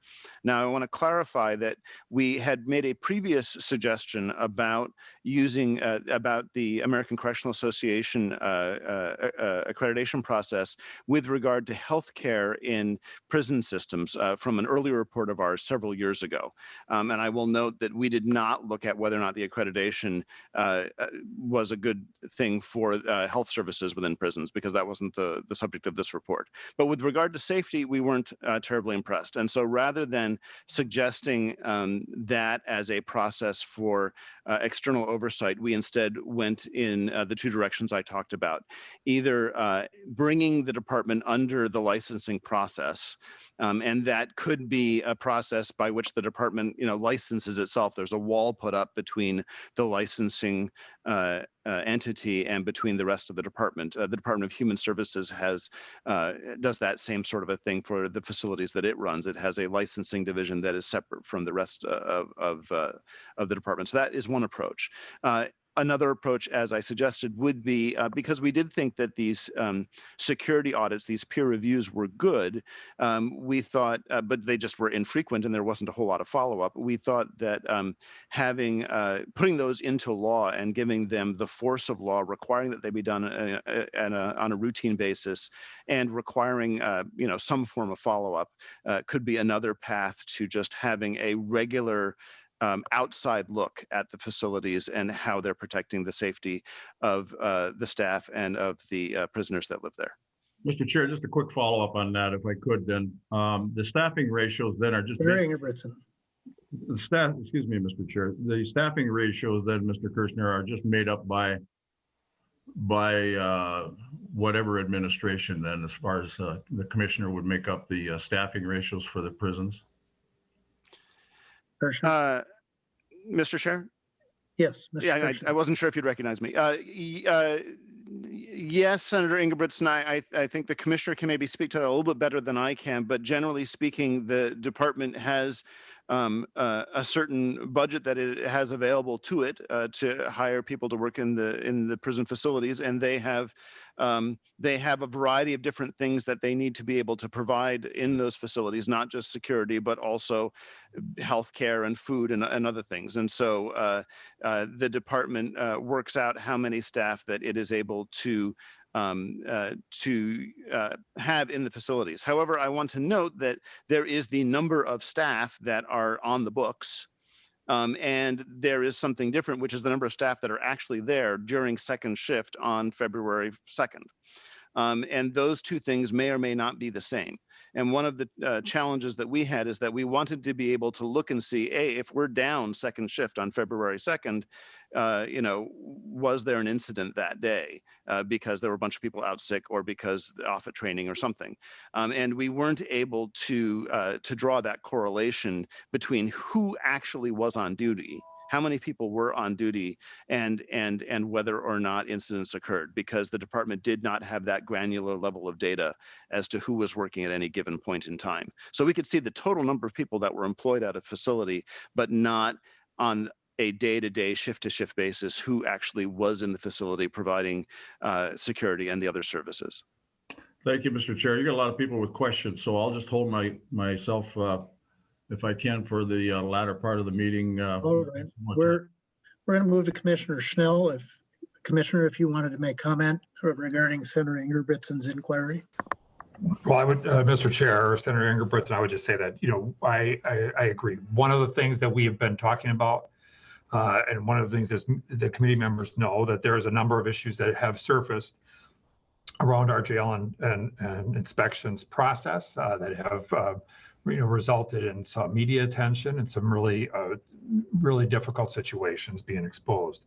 Now, I want to clarify that we had made a previous suggestion about using about the American Correctional Association accreditation process with regard to healthcare in prison systems from an earlier report of ours several years ago. And I will note that we did not look at whether or not the accreditation was a good thing for health services within prisons, because that wasn't the subject of this report. But with regard to safety, we weren't terribly impressed. And so rather than suggesting that as a process for external oversight, we instead went in the two directions I talked about, either bringing the department under the licensing process, and that could be a process by which the department, licenses itself. There's a wall put up between the licensing entity and between the rest of the department. The Department of Human Services does that same sort of a thing for the facilities that it runs. It has a licensing division that is separate from the rest of the department. So that is one approach. Another approach, as I suggested, would be because we did think that these security audits, these peer reviews were good, we thought, but they just were infrequent and there wasn't a whole lot of follow-up. We thought that putting those into law and giving them the force of law, requiring that they be done on a routine basis, and requiring some form of follow-up could be another path to just having a regular outside look at the facilities and how they're protecting the safety of the staff and of the prisoners that live there. Mr. Chair, just a quick follow-up on that, if I could then. The staffing ratios then are just... Excuse me, Mr. Chair. The staffing ratios then, Mr. Kirshner, are just made up by whatever administration then, as far as the commissioner would make up the staffing ratios for the prisons? Mr. Chair? Yes. Mr. Yeah, I wasn't sure if you'd recognize me. Yes, Senator Ingebrigtsen, I think the commissioner can maybe speak to that a little bit better than I can, but generally speaking, the department has a certain budget that it has available to it to hire people to work in the prison facilities, and they have a variety of different things that they need to be able to provide in those facilities, not just security, but also healthcare and food and other things. And so the department works out how many staff that it is able to have in the facilities. However, I want to note that there is the number of staff that are on the books, and there is something different, which is the number of staff that are actually there during second shift on February 2nd. And those two things may or may not be the same. And one of the challenges that we had is that we wanted to be able to look and see, if we're down second shift on February 2nd, was there an incident that day because there were a bunch of people out sick or because off at training or something. And we weren't able to draw that correlation between who actually was on duty, how many people were on duty, and whether or not incidents occurred, because the department did not have that granular level of data as to who was working at any given point in time. So we could see the total number of people that were employed at a facility, but not on a day-to-day, shift-to-shift basis who actually was in the facility providing security and the other services. Thank you, Mr. Chair. You got a lot of people with questions, so I'll just hold myself if I can, for the latter part of the meeting. All right. We're going to move to Commissioner Schnell. Commissioner, if you wanted to make comment regarding Senator Ingebrigtsen's inquiry. Well, I would, Mr. Chair, Senator Ingebrigtsen, I would just say that, I agree. One of the things that we have been talking about, and one of the things is the committee members know that there's a number of issues that have surfaced around our jail and inspections process that have resulted in some media attention and some really difficult situations being exposed.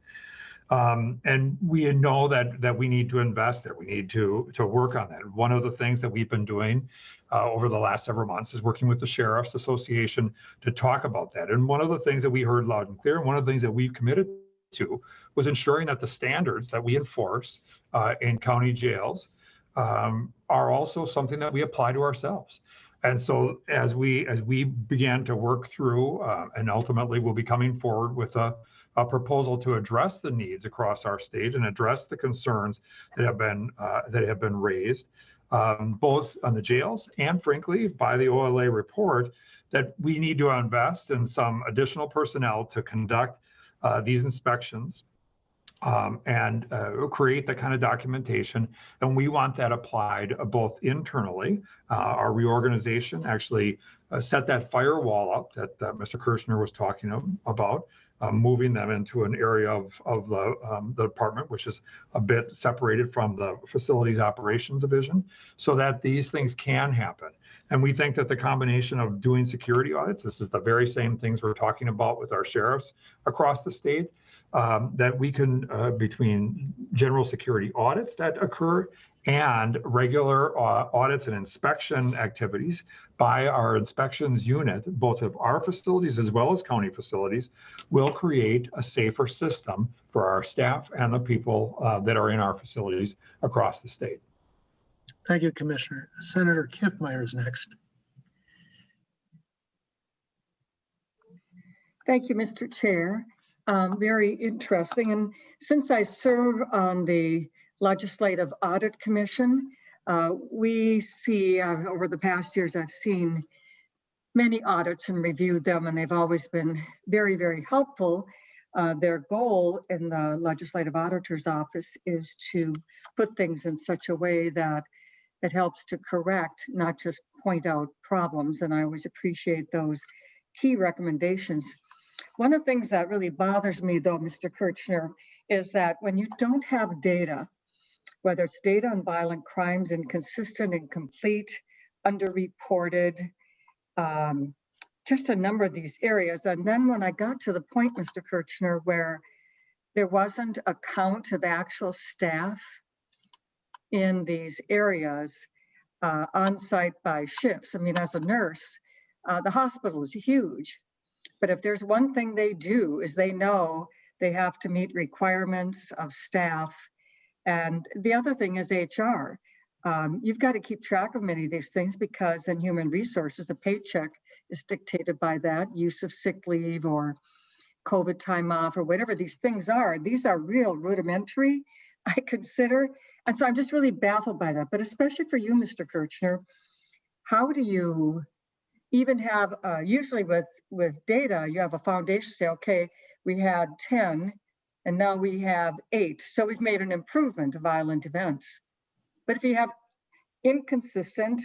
And we know that we need to invest there. We need to work on that. One of the things that we've been doing over the last several months is working with the Sheriff's Association to talk about that. And one of the things that we heard loud and clear, and one of the things that we committed to, was ensuring that the standards that we enforce in county jails are also something that we apply to ourselves. And so as we began to work through, and ultimately we'll be coming forward with a proposal to address the needs across our state and address the concerns that have been raised, both on the jails and frankly by the OLA report, that we need to invest in some additional personnel to conduct these inspections and create the kind of documentation. And we want that applied both internally. Our reorganization actually set that firewall up that Mr. Kirshner was talking about, moving them into an area of the department, which is a bit separated from the facilities operations division, so that these things can happen. And we think that the combination of doing security audits, this is the very same things we're talking about with our sheriffs across the state, that we can, between general security audits that occur and regular audits and inspection activities by our inspections unit, both of our facilities as well as county facilities, will create a safer system for our staff and the people that are in our facilities across the state. Thank you, Commissioner. Senator Kiffmeyer is next. Thank you, Mr. Chair. Very interesting. And since I serve on the Legislative Audit Commission, we see over the past years, I've seen many audits and reviewed them, and they've always been very, very helpful. Their goal in the Legislative Auditor's Office is to put things in such a way that it helps to correct, not just point out problems. And I always appreciate those key recommendations. One of the things that really bothers me, though, Mr. Kirchner, is that when you don't have data, whether it's data on violent crimes, inconsistent, incomplete, underreported, just a number of these areas. And then when I got to the point, Mr. Kirchner, where there wasn't a count of actual staff in these areas on site by shifts. I mean, as a nurse, the hospital is huge. But if there's one thing they do is they know they have to meet requirements of staff. And the other thing is HR. You've got to keep track of many of these things because in human resources, the paycheck is dictated by that, use of sick leave or COVID time off or whatever these things are. These are real rudimentary, I consider. And so I'm just really baffled by that. But especially for you, Mr. Kirchner, how do you even have, usually with data, you have a foundation say, okay, we had 10 and now we have 8. So we've made an improvement of violent events. But if you have inconsistent,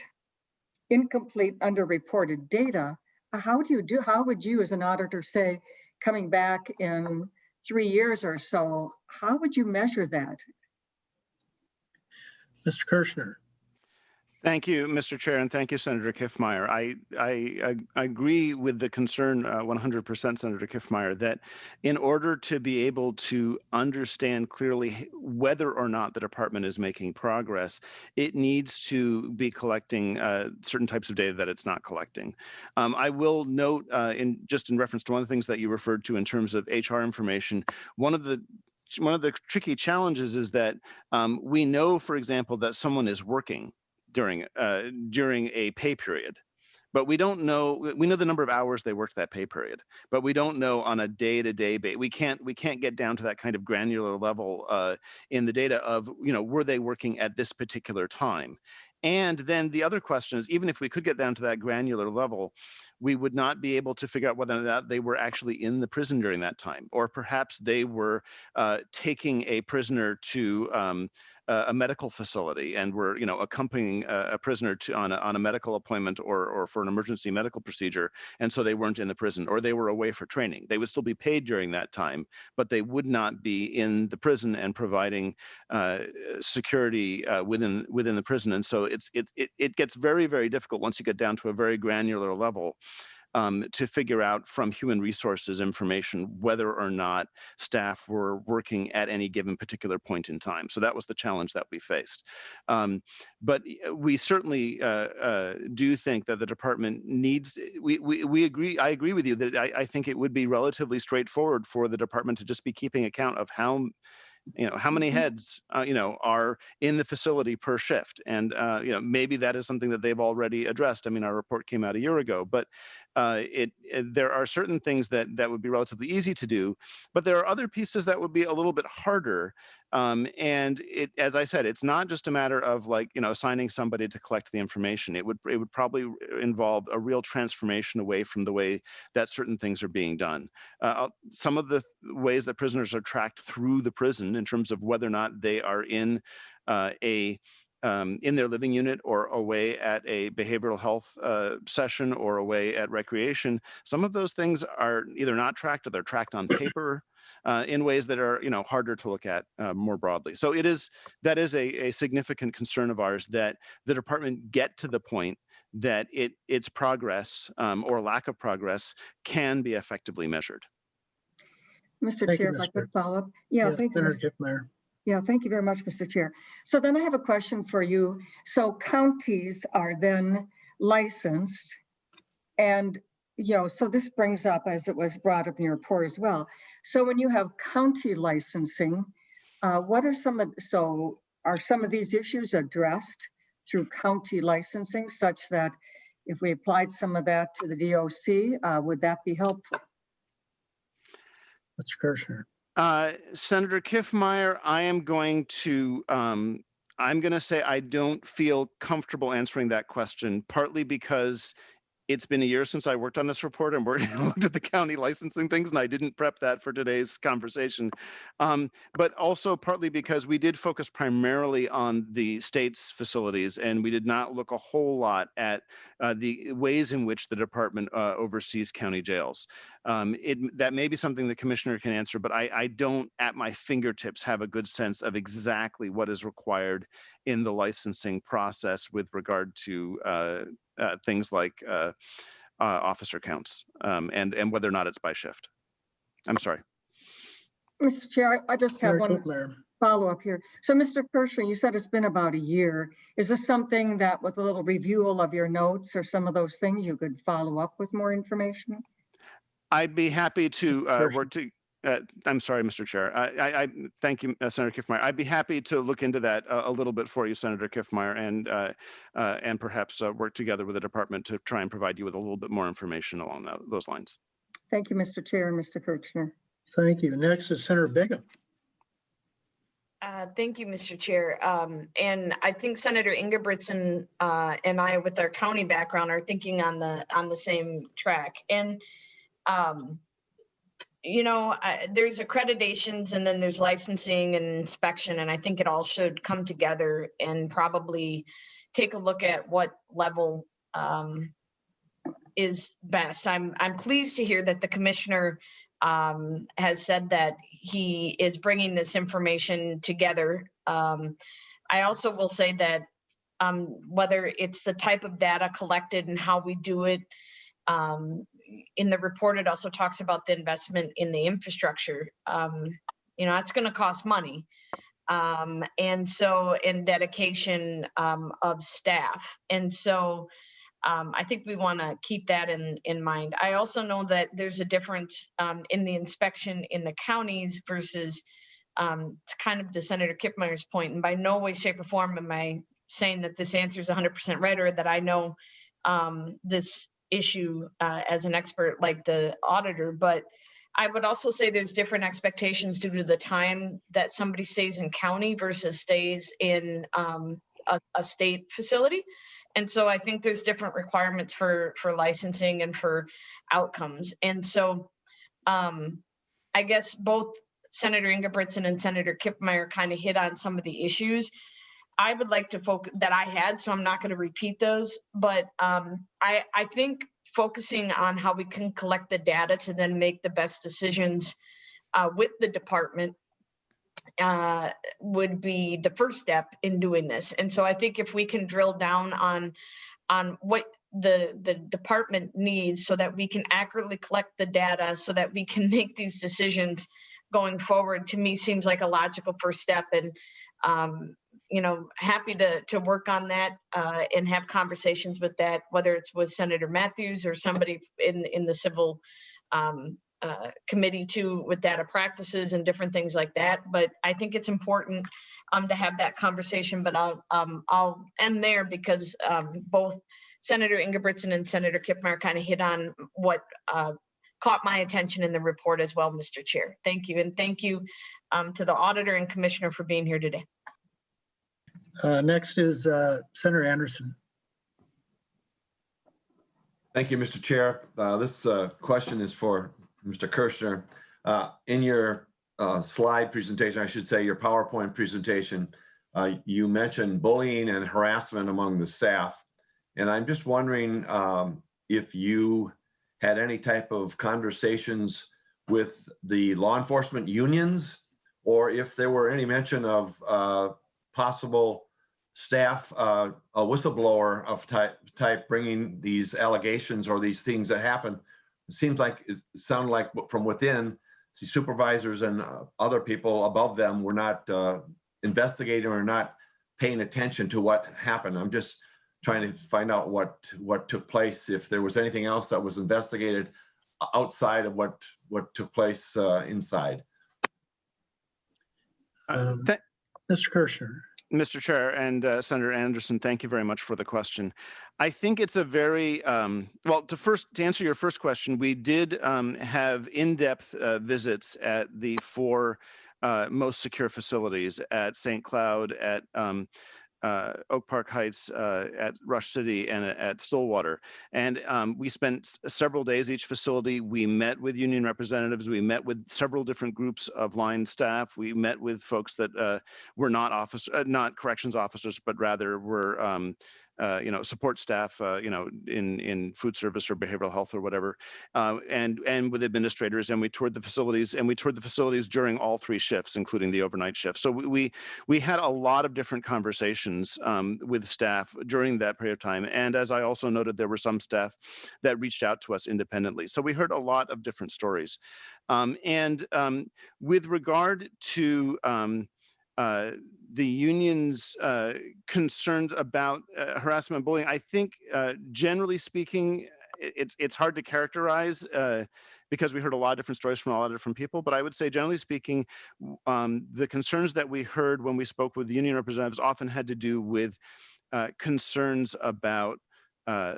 incomplete, underreported data, how would you as an auditor say, coming back in 3 years or so, how would you measure that? Mr. Kirshner. Thank you, Mr. Chair, and thank you, Senator Kiffmeyer. I agree with the concern 100%, Senator Kiffmeyer, that in order to be able to understand clearly whether or not the department is making progress, it needs to be collecting certain types of data that it's not collecting. I will note, in reference to one of the things that you referred to in terms of HR information, one of the tricky challenges is that we know, for example, that someone is working during a pay period, but we don't know. We know the number of hours they worked that pay period, but we don't know on a day-to-day basis. We can't get down to that kind of granular level in the data of, were they working at this particular time? And then the other question is, even if we could get down to that granular level, we would not be able to figure out whether or not they were actually in the prison during that time, or perhaps they were taking a prisoner to a medical facility and were, accompanying a prisoner on a medical appointment or for an emergency medical procedure, and so they weren't in the prison, or they were away for training. They would still be paid during that time, but they would not be in the prison and providing security within the prison. And so it gets very, very difficult once you get down to a very granular level to figure out from human resources information whether or not staff were working at any given particular point in time. So that was the challenge that we faced. But we certainly do think that the department needs, we agree, I agree with you that I think it would be relatively straightforward for the department to just be keeping account of how many heads, are in the facility per shift. And, maybe that is something that they've already addressed. I mean, our report came out a year ago, but there are certain things that would be relatively easy to do, but there are other pieces that would be a little bit harder. And as I said, it's not just a matter of like, assigning somebody to collect the information. It would probably involve a real transformation away from the way that certain things are being done. Some of the ways that prisoners are tracked through the prison in terms of whether or not they are in in their living unit or away at a behavioral health session or away at recreation, some of those things are either not tracked or they're tracked on paper in ways that are, harder to look at more broadly. So that is a significant concern of ours, that the department get to the point that its progress or lack of progress can be effectively measured. Mr. Thank Chair, you, if I Mr. could follow up. Yeah, Yes, thank you. Senator Kiffmeyer. Yeah, thank you very much, Mr. Chair. So then I have a question for you. So counties are then licensed, and so this brings up, as it was brought up in your report as well. So when you have county licensing, what are some of these issues addressed through county licensing, such that if we applied some of that to the DOC, would that be helpful? Mr. Kirschner. Senator Kiffmeyer, I'm going to say I don't feel comfortable answering that question, partly because it's been a year since I worked on this report and looked at the county licensing things, and I didn't prep that for today's conversation. But also partly because we did focus primarily on the state's facilities, and we did not look a whole lot at the ways in which the department oversees county jails. That may be something the commissioner can answer, but I don't at my fingertips have a good sense of exactly what is required in the licensing process with regard to things like officer counts and whether or not it's by shift. I'm sorry. Mr. Chair, I just have Senator one Kiffmeyer. follow-up here. So Mr. Kirschner, you said it's been about a year. Is this something that with a little review of your notes or some of those things, you could follow up with more information? I'd be happy to work to. I'm sorry, Mr. Chair. I thank you, Senator Kiffmeyer. I'd be happy to look into that a little bit for you, Senator Kiffmeyer, and perhaps work together with the department to try and provide you with a little bit more information along those lines. Thank you, Mr. Chair and Mr. Kirchner. Thank you. Next is Senator Bigham. Thank you, Mr. Chair. And I think Senator Ingebrigtsen and I, with our county background, are thinking on the same track. And there's accreditations and then there's licensing and inspection, and I think it all should come together and probably take a look at what level is best. I'm pleased to hear that the commissioner has said that he is bringing this information together. I also will say that whether it's the type of data collected and how we do it, in the report, it also talks about the investment in the infrastructure. It's going to cost money. And dedication of staff. And so I think we want to keep that in mind. I also know that there's a difference in the inspection in the counties versus kind of to Senator Kiffmeyer's point. And by no way, shape, or form am I saying that this answer is 100% right or that I know this issue as an expert like the auditor, but I would also say there's different expectations due to the time that somebody stays in county versus stays in a state facility. And so I think there's different requirements for licensing and for outcomes. And so I guess both Senator Ingebrigtsen and Senator Kiffmeyer kind of hit on some of the issues I would like to focus that I had, so I'm not going to repeat those, but I think focusing on how we can collect the data to then make the best decisions with the department would be the first step in doing this. And so I think if we can drill down on what the department needs so that we can accurately collect the data so that we can make these decisions going forward, to me seems like a logical first step. And happy to work on that and have conversations with that, whether it's with Senator Matthews or somebody in the civil committee too, with data practices and different things like that. But I think it's important to have that conversation. But I'll end there because both Senator Ingebrigtsen and Senator Kiffmeyer kind of hit on what caught my attention in the report as well, Mr. Chair. Thank you. And thank you to the auditor and commissioner for being here today. Next is Senator Anderson. Thank you, Mr. Chair. This question is for Mr. Kirschner. In your slide presentation, I should say your PowerPoint presentation, you mentioned bullying and harassment among the staff. And I'm just wondering if you had any type of conversations with the law enforcement unions, or if there were any mention of possible staff, a whistleblower of type bringing these allegations or these things that happen. It sounded like from within, the supervisors and other people above them were not investigating or not paying attention to what happened. I'm just trying to find out what took place, if there was anything else that was investigated outside of what took place inside. Mr. Kirschner. Mr. Chair and Senator Anderson, thank you very much for the question. I think it's a very, well, to answer your first question, we did have in-depth visits at the 4 most secure facilities at St. Cloud, at Oak Park Heights, at Rush City, and at Stillwater. And we spent several days each facility. We met with union representatives. We met with several different groups of line staff. We met with folks that were not corrections officers, but rather were support staff, in food service or behavioral health or whatever, and with administrators. And we toured the facilities, during all 3 shifts, including the overnight shift. So we had a lot of different conversations with staff during that period of time. And as I also noted, there were some staff that reached out to us independently. So we heard a lot of different stories. With regard to the union's concerns about harassment and bullying, I think generally speaking, it's hard to characterize because we heard a lot of different stories from a lot of different people. But I would say, generally speaking, the concerns that we heard when we spoke with the union representatives often had to do with concerns about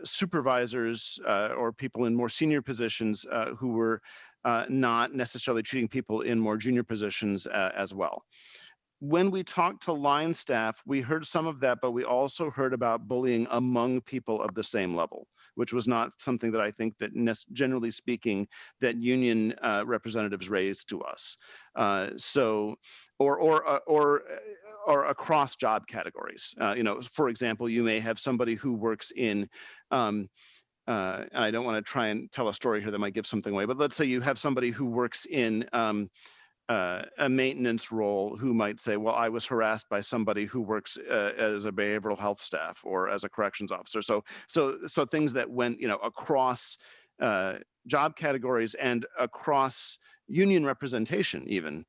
supervisors or people in more senior positions who were not necessarily treating people in more junior positions as well. When we talked to line staff, we heard some of that, but we also heard about bullying among people of the same level, which was not something that I think that generally speaking, that union representatives raised to us. Or across job categories. For example, you may have somebody who works in, and I don't want to try and tell a story here that might give something away, but let's say you have somebody who works in a maintenance role who might say, well, I was harassed by somebody who works as a behavioral health staff or as a corrections officer. So things that went, across job categories and across union representation even,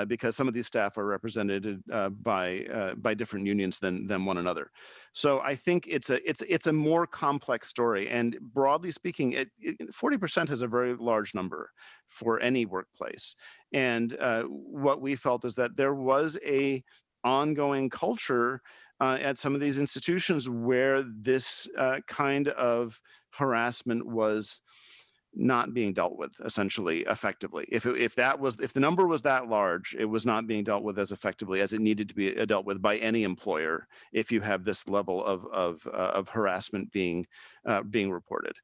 because some of these staff are represented by different unions than one another. So I think it's a more complex story, and broadly speaking, 40% is a very large number for any workplace. And what we felt is that there was a ongoing culture at some of these institutions where this kind of harassment was not being dealt with essentially effectively. If the number was that large, it was not being dealt with as effectively as it needed to be dealt with by any employer if you have this level of harassment being reported.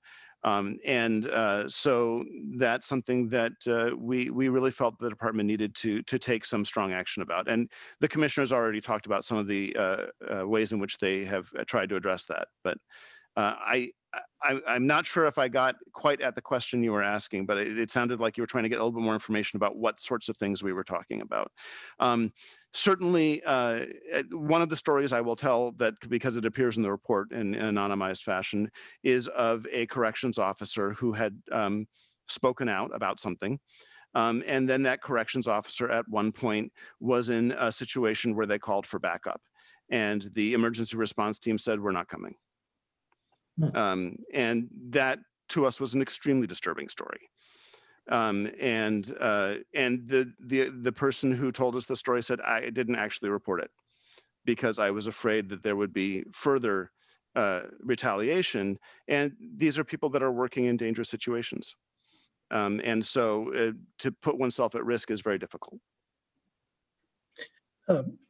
So that's something that we really felt the department needed to take some strong action about. And the commissioners already talked about some of the ways in which they have tried to address that. But I'm not sure if I got quite at the question you were asking, but it sounded like you were trying to get a little bit more information about what sorts of things we were talking about. Certainly, one of the stories I will tell, that because it appears in the report in an anonymized fashion, is of a corrections officer who had spoken out about something. And then that corrections officer at one point was in a situation where they called for backup. And the emergency response team said, we're not coming. And that to us was an extremely disturbing story. And the person who told us the story said, I didn't actually report it because I was afraid that there would be further retaliation. And these are people that are working in dangerous situations. And so to put oneself at risk is very difficult.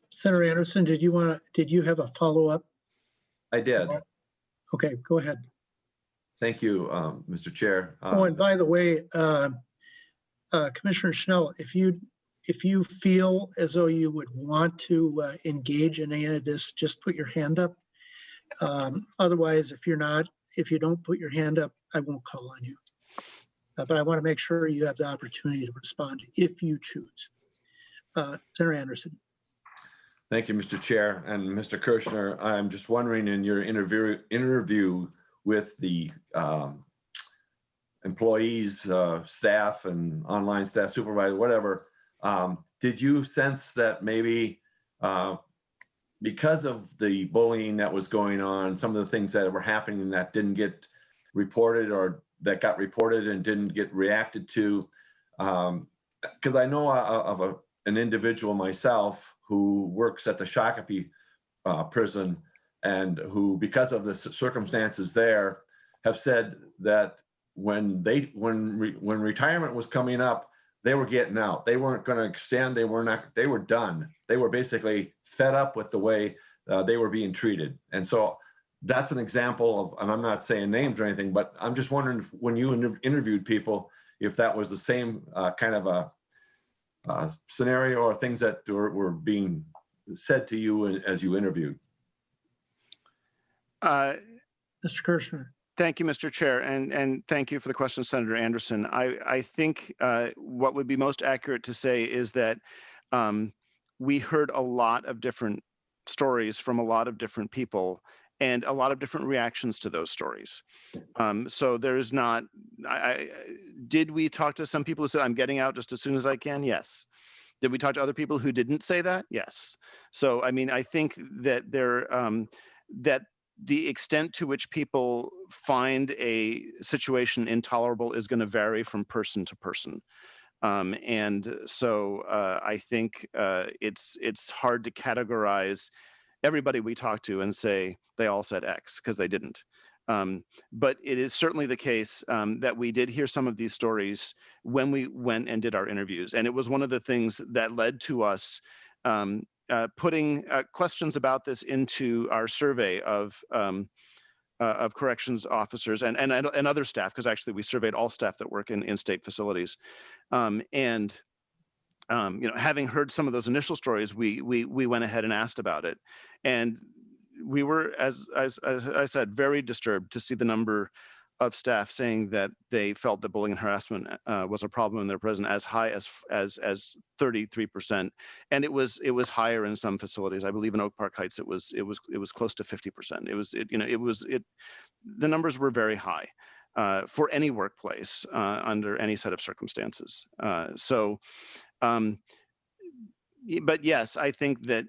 Senator Anderson, did you have a follow-up? I did. Okay, go ahead. Thank you, Mr. Chair. Oh, and by the way, Commissioner Schnell, if you feel as though you would want to engage in any of this, just put your hand up. Otherwise, if you don't put your hand up, I won't call on you. But I want to make sure you have the opportunity to respond if you choose. Senator Anderson. Thank you, Mr. Chair. And Mr. Kirshner, I'm just wondering, in your interview with the employees, staff, and online staff supervisor, whatever, did you sense that maybe because of the bullying that was going on, some of the things that were happening that didn't get reported, or that got reported and didn't get reacted to? Because I know of an individual myself who works at the Shakopee prison, and who, because of the circumstances there, have said that when retirement was coming up, they were getting out. They weren't going to extend. They were done. They were basically fed up with the way they were being treated. And so that's an example of, and I'm not saying names or anything, but I'm just wondering if, when you interviewed people, if that was the same kind of a scenario, or things that were being said to you as you interviewed. Mr. Kirshner. Thank you, Mr. Chair, and thank you for the question, Senator Anderson. I think what would be most accurate to say is that we heard a lot of different stories from a lot of different people, and a lot of different reactions to those stories. So there's not, did we talk to some people who said, I'm getting out just as soon as I can? Yes. Did we talk to other people who didn't say that? Yes. So, I mean, I think that that the extent to which people find a situation intolerable is going to vary from person to person. And so I think it's hard to categorize everybody we talk to and say they all said X, because they didn't. But it is certainly the case that we did hear some of these stories when we went and did our interviews. And it was one of the things that led to us putting questions about this into our survey of corrections officers and other staff, because actually we surveyed all staff that work in state facilities. Having heard some of those initial stories, we went ahead and asked about it, and we were, as I said, very disturbed to see the number of staff saying that they felt that bullying and harassment was a problem in their prison, as high as 33%, and it was higher in some facilities. I believe in Oak Park Heights it was close to 50%. The numbers were very high for any workplace under any set of circumstances. But yes, I think that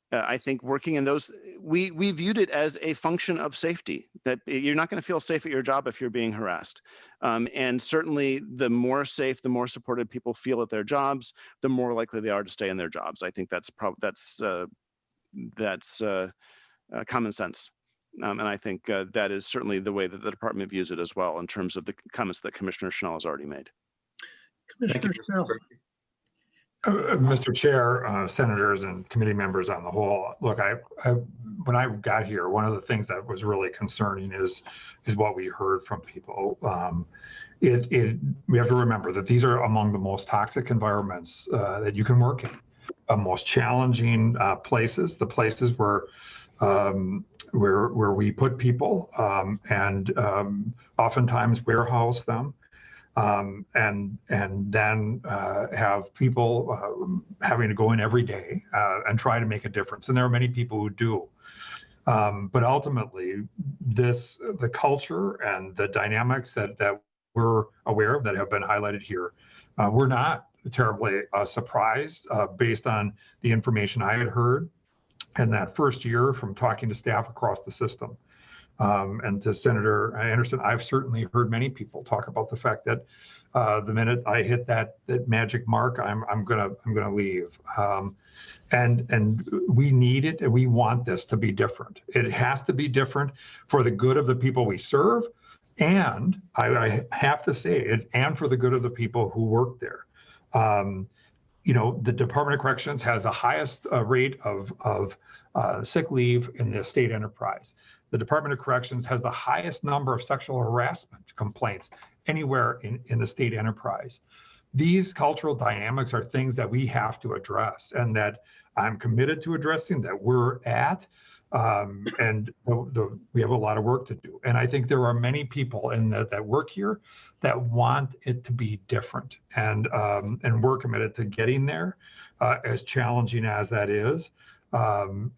I think working in those, we viewed it as a function of safety, that you're not going to feel safe at your job if you're being harassed. And certainly the more safe, the more supported people feel at their jobs, the more likely they are to stay in their jobs. I think that's common sense. And I think that is certainly the way that the department views it as well, in terms of the comments that Commissioner Schnell has already made. Commissioner Schnell. Mr. Chair, senators and committee members on the whole, look, when I got here, one of the things that was really concerning is what we heard from people. We have to remember that these are among the most toxic environments that you can work in, most challenging places, the places where we put people and oftentimes warehouse them. And then have people having to go in every day and try to make a difference. And there are many people who do. But ultimately, the culture and the dynamics that we're aware of that have been highlighted here, we're not terribly surprised based on the information I had heard in that first year from talking to staff across the system. And to Senator Anderson, I've certainly heard many people talk about the fact that the minute I hit that magic mark, I'm gonna leave. And we need it, and we want this to be different. It has to be different for the good of the people we serve, And I have to say it, and for the good of the people who work there. The Department of Corrections has the highest rate of sick leave in the state enterprise. The Department of Corrections has the highest number of sexual harassment complaints anywhere in the state enterprise. These cultural dynamics are things that we have to address, and that I'm committed to addressing, that we're at. And we have a lot of work to do. And I think there are many people that work here that want it to be different. And we're committed to getting there, as challenging as that is. We're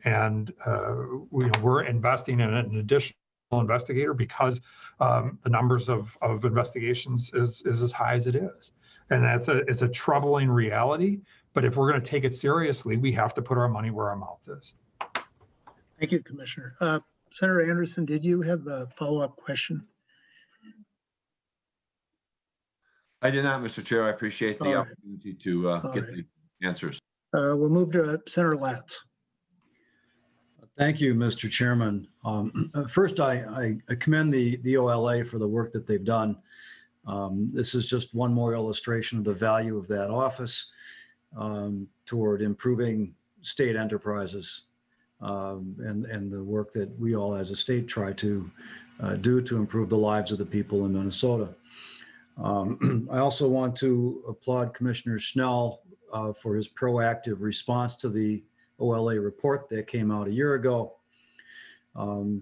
investing in an additional investigator because the numbers of investigations is as high as it is. And it's a troubling reality. But if we're going to take it seriously, we have to put our money where our mouth is. Thank you, Commissioner. Senator Anderson, did you have a follow-up question? I did not, Mr. Chair. I appreciate the All right. opportunity to get the answers. We'll move to Senator Latz. Thank you, Mr. Chairman. First, I commend the OLA for the work that they've done. This is just one more illustration of the value of that office toward improving state enterprises and the work that we all as a state try to do to improve the lives of the people in Minnesota. I also want to applaud Commissioner Schnell for his proactive response to the OLA report that came out a year ago,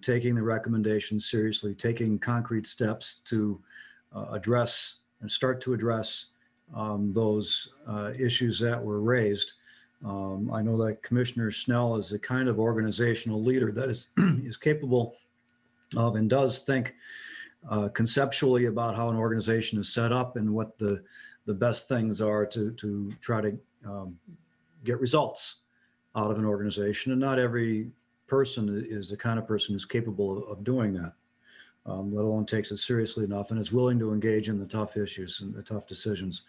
taking the recommendations seriously, taking concrete steps to address and start to address those issues that were raised. I know that Commissioner Schnell is the kind of organizational leader that is capable of and does think conceptually about how an organization is set up and what the best things are to try to get results out of an organization. And not every person is the kind of person who's capable of doing that, let alone takes it seriously enough and is willing to engage in the tough issues and the tough decisions.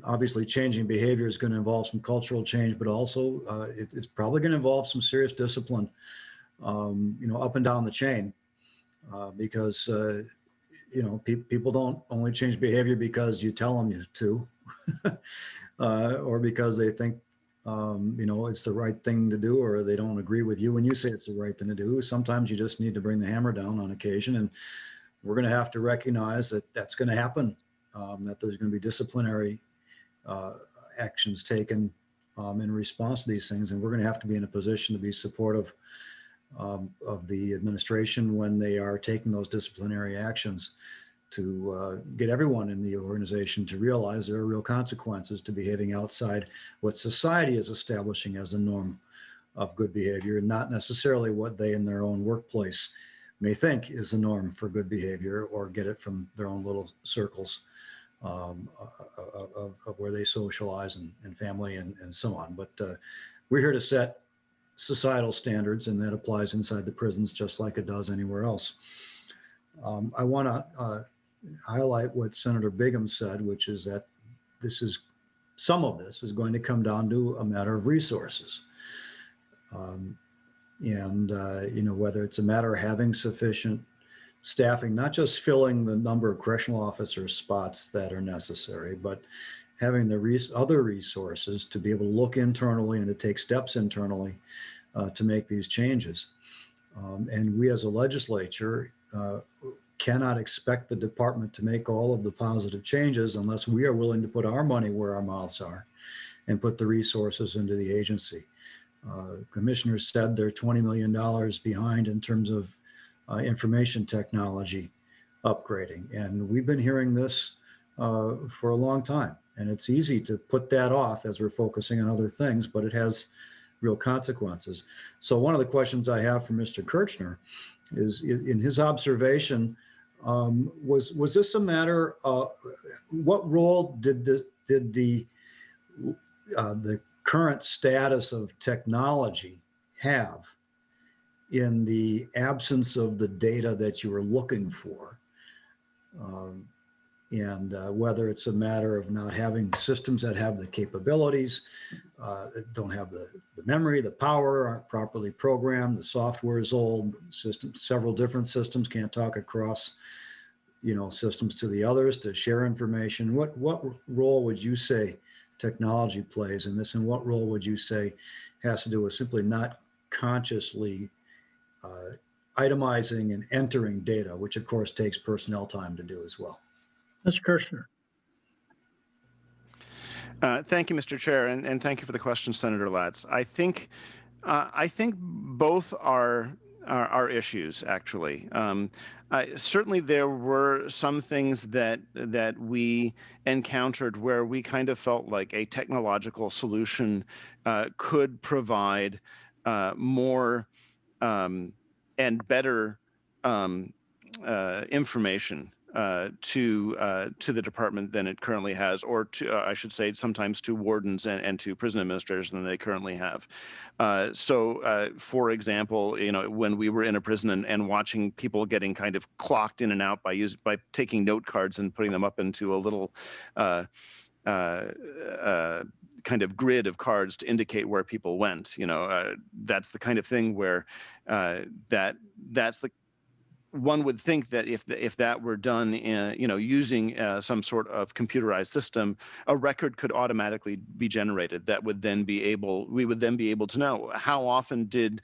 Obviously, changing behavior is going to involve some cultural change, but also it's probably going to involve some serious discipline, up and down the chain, because people don't only change behavior because you tell them to, or because they think it's the right thing to do, or they don't agree with you when you say it's the right thing to do. Sometimes you just need to bring the hammer down on occasion, and we're going to have to recognize that that's going to happen. That there's going to be disciplinary actions taken in response to these things. And we're going to have to be in a position to be supportive of the administration when they are taking those disciplinary actions, to get everyone in the organization to realize there are real consequences to behaving outside what society is establishing as a norm of good behavior, and not necessarily what they in their own workplace may think is the norm for good behavior, or get it from their own little circles of where they socialize and family and so on. But we're here to set societal standards, and that applies inside the prisons just like it does anywhere else. I want to highlight what Senator Bigham said, which is that some of this is going to come down to a matter of resources. Whether it's a matter of having sufficient staffing, not just filling the number of correctional officer spots that are necessary, but having the other resources to be able to look internally and to take steps internally to make these changes. And we as a legislature cannot expect the department to make all of the positive changes unless we are willing to put our money where our mouths are and put the resources into the agency. Commissioners said they're $20 million behind in terms of information technology upgrading. And we've been hearing this for a long time. And it's easy to put that off as we're focusing on other things, but it has real consequences. So one of the questions I have for Mr. Kirchner is, in his observation, was this a matter of what role did the current status of technology have in the absence of the data that you were looking for? And whether it's a matter of not having systems that have the capabilities, that don't have the memory, the power, aren't properly programmed, the software is old, several different systems can't talk across systems to the others to share information? What role would you say technology plays in this, and what role would you say has to do with simply not consciously itemizing and entering data, which of course takes personnel time to do as well? Mr. Kirschner. Thank you, Mr. Chair, and thank you for the question, Senator Latz. I think both are issues, actually. Certainly, there were some things that we encountered where we kind of felt like a technological solution could provide more and better information to the department than it currently has, or to I should say sometimes to wardens and to prison administrators than they currently have. For example, when we were in a prison and watching people getting kind of clocked in and out by taking note cards and putting them up into a little kind of grid of cards to indicate where people went. That's the kind of thing where that's the one would think that if that were done using some sort of computerized system, a record could automatically be generated that would then we would then be able to know how often did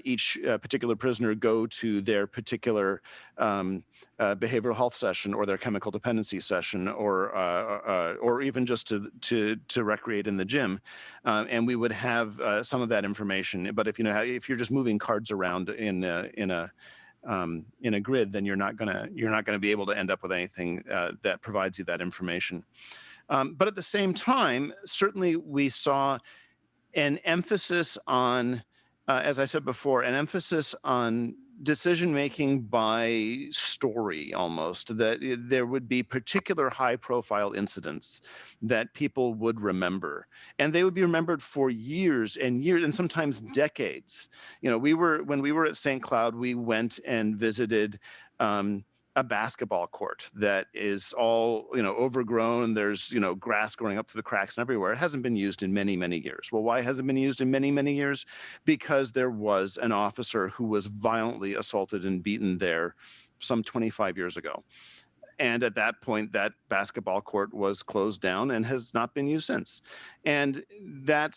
each particular prisoner go to their particular behavioral health session or their chemical dependency session, or even just to recreate in the gym, and we would have some of that information. But if you're just moving cards around in a grid, then you're not gonna be able to end up with anything that provides you that information. But at the same time, certainly we saw an emphasis on, as I said before, an emphasis on decision making by story, almost, that there would be particular high profile incidents that people would remember, and they would be remembered for years and years and sometimes decades. When we were at St. Cloud, we went and visited a basketball court that is all overgrown. There's grass growing up through the cracks and everywhere. It hasn't been used in many, many years. Well, why hasn't it been used in many, many years? Because there was an officer who was violently assaulted and beaten there some 25 years ago. And at that point, that basketball court was closed down and has not been used since. And that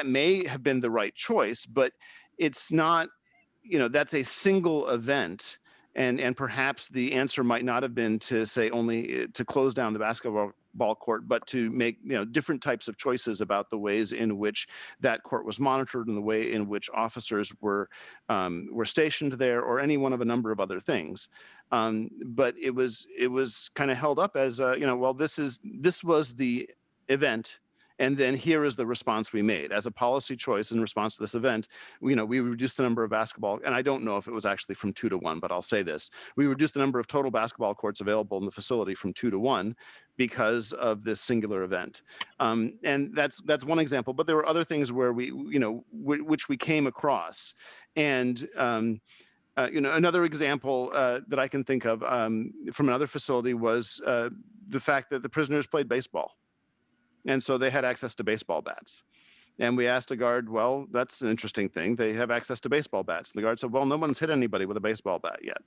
may have been the right choice, but it's not. That's a single event. And perhaps the answer might not have been to say only to close down the basketball court, but to make different types of choices about the ways in which that court was monitored and the way in which officers were stationed there, or any one of a number of other things. But it was kind of held up as well, this was the event. And then here is the response we made. As a policy choice in response to this event, we reduced the number of basketball, and I don't know if it was actually from 2 to 1, but I'll say this. We reduced the number of total basketball courts available in the facility from 2 to 1 because of this singular event. And that's one example, but there were other things where which we came across. And another example that I can think of from another facility was the fact that the prisoners played baseball. And so they had access to baseball bats. And we asked a guard, well, that's an interesting thing. They have access to baseball bats. And the guard said, well, no one's hit anybody with a baseball bat yet.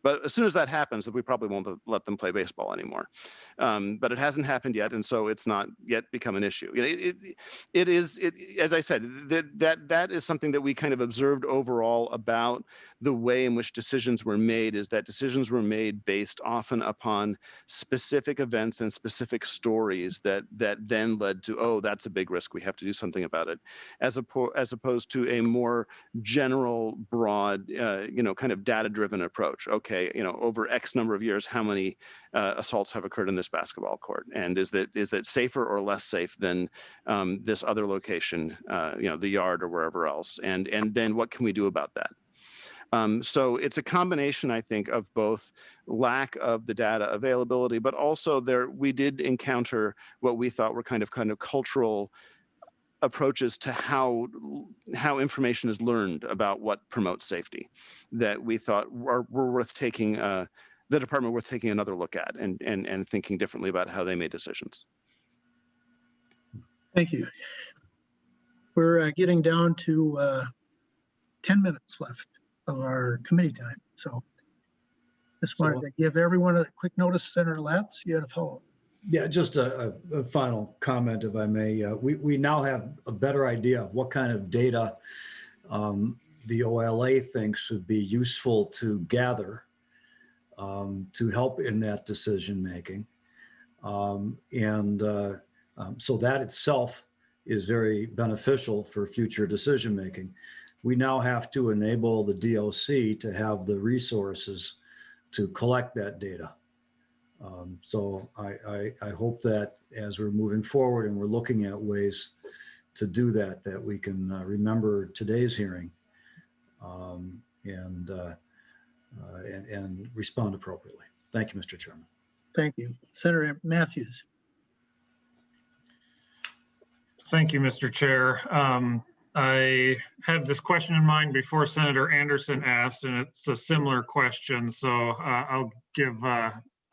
But as soon as that happens, we probably won't let them play baseball anymore. But it hasn't happened yet, and so it's not yet become an issue. As I said, that is something that we kind of observed overall about the way in which decisions were made, is that decisions were made based often upon specific events and specific stories that then led to, oh, that's a big risk, we have to do something about it, as opposed to a more general, broad, kind of data-driven approach. Okay, over X number of years, how many assaults have occurred in this basketball court, and is that safer or less safe than this other location, the yard or wherever else, and then what can we do about that? So it's a combination, I think, of both lack of the data availability, but also we did encounter what we thought were kind of cultural approaches to how information is learned about what promotes safety, that we thought were worth taking, the department worth taking another look at and thinking differently about how they made decisions. Thank you. We're getting down to 10 minutes left of our committee time. So Just wanted to give everyone a quick notice. Senator Latz, you had a follow-up. Yeah, just a final comment, if I may. We now have a better idea of what kind of data the OLA thinks would be useful to gather to help in that decision making. So that itself is very beneficial for future decision making. We now have to enable the DOC to have the resources to collect that data. So I hope that as we're moving forward and we're looking at ways to do that, that we can remember today's hearing and respond appropriately. Thank you, Mr. Chairman. Thank you. Senator Matthews. Thank you, Mr. Chair. I had this question in mind before Senator Anderson asked, and it's a similar question. So I'll give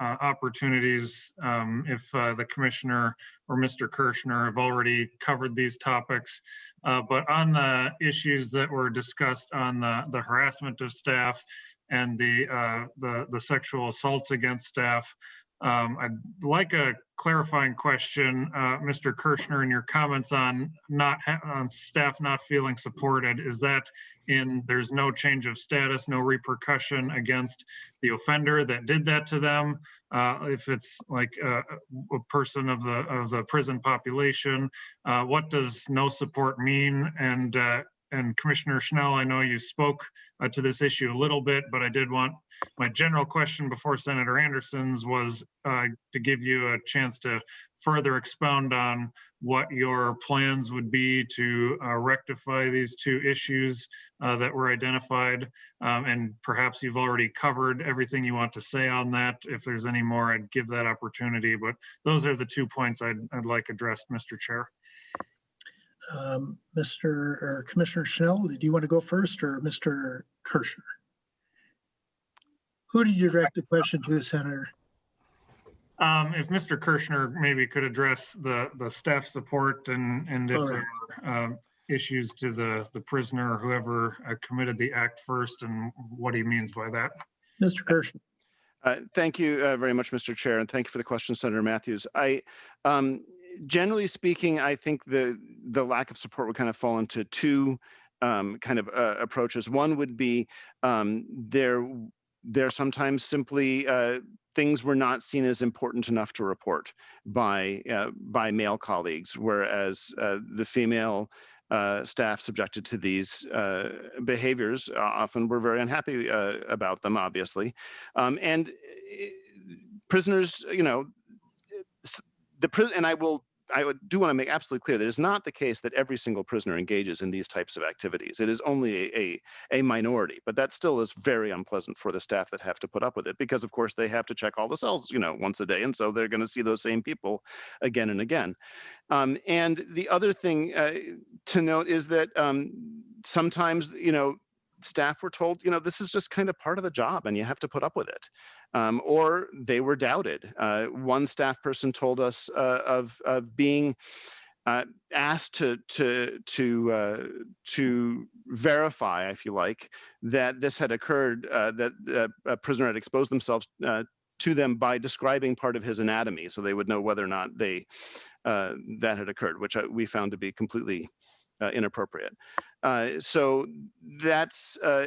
opportunities if the commissioner or Mr. Kirschner have already covered these topics. But on the issues that were discussed on the harassment of staff and the sexual assaults against staff, I'd like a clarifying question, Mr. Kirschner, in your comments on staff not feeling supported. Is that there's no change of status, no repercussion against the offender that did that to them? If it's like a person of the prison population, what does no support mean? And Commissioner Schnell, I know you spoke to this issue a little bit, but I did want my general question before Senator Anderson's was to give you a chance to further expound on what your plans would be to rectify these two issues that were identified. And perhaps you've already covered everything you want to say on that. If there's any more, I'd give that opportunity. But those are the 2 points I'd like addressed, Mr. Chair. Commissioner Schnell, do you want to go first, or Mr. Kirschner? Who did you direct the question to, Senator? If Mr. Kirschner maybe could address the staff support and if there are issues to the prisoner or whoever committed the act first and what he means by that. Mr. Kirschner. Thank you very much, Mr. Chair, and thank you for the question, Senator Matthews. Generally speaking, I think the lack of support would kind of fall into two approaches. One would be there sometimes simply things were not seen as important enough to report by male colleagues, whereas the female staff subjected to these behaviors often were very unhappy about them, obviously. And prisoners, and I do want to make absolutely clear that it's not the case that every single prisoner engages in these types of activities. It is only a minority, but that still is very unpleasant for the staff that have to put up with it because, of course, they have to check all the cells, once a day, and so they're going to see those same people again and again. And the other thing to note is that sometimes, staff were told, this is just kind of part of the job and you have to put up with it. Or they were doubted. One staff person told us of being asked to verify, if you like, that this had occurred, that a prisoner had exposed themselves to them by describing part of his anatomy, so they would know whether or not that had occurred, which we found to be completely inappropriate. So that's so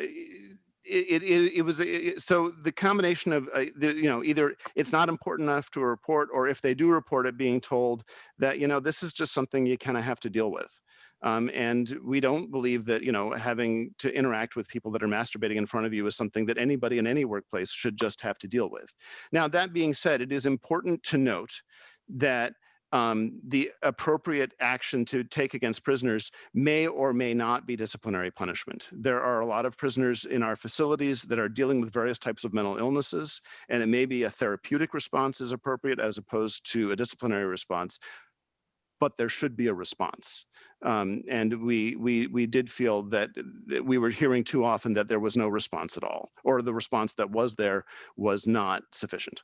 the combination of either it's not important enough to report, or if they do report it, being told that this is just something you kind of have to deal with. And we don't believe that having to interact with people that are masturbating in front of you is something that anybody in any workplace should just have to deal with. Now, that being said, it is important to note that the appropriate action to take against prisoners may or may not be disciplinary punishment. There are a lot of prisoners in our facilities that are dealing with various types of mental illnesses, and it may be a therapeutic response is appropriate as opposed to a disciplinary response, but there should be a response. And we did feel that we were hearing too often that there was no response at all, or the response that was there was not sufficient.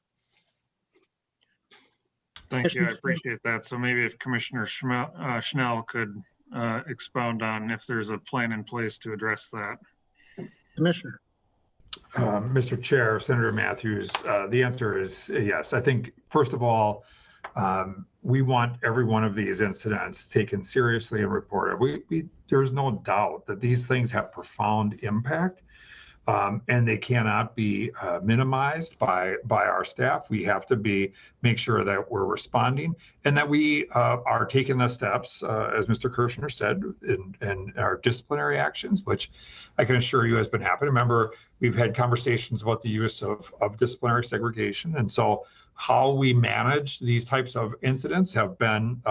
Thank you. I appreciate that. So maybe if Commissioner Schnell could expound on if there's a plan in place to address that. Commissioner. Mr. Chair, Senator Matthews, the answer is yes. I think, first of all, we want every one of these incidents taken seriously and reported. There's no doubt that these things have profound impact, and they cannot be minimized by our staff. We have to make sure that we're responding and that we are taking the steps, as Mr. Kirshner said, in our disciplinary actions, which I can assure you has been happening. Remember, we've had conversations about the use of disciplinary segregation, and so how we manage these types of incidents have been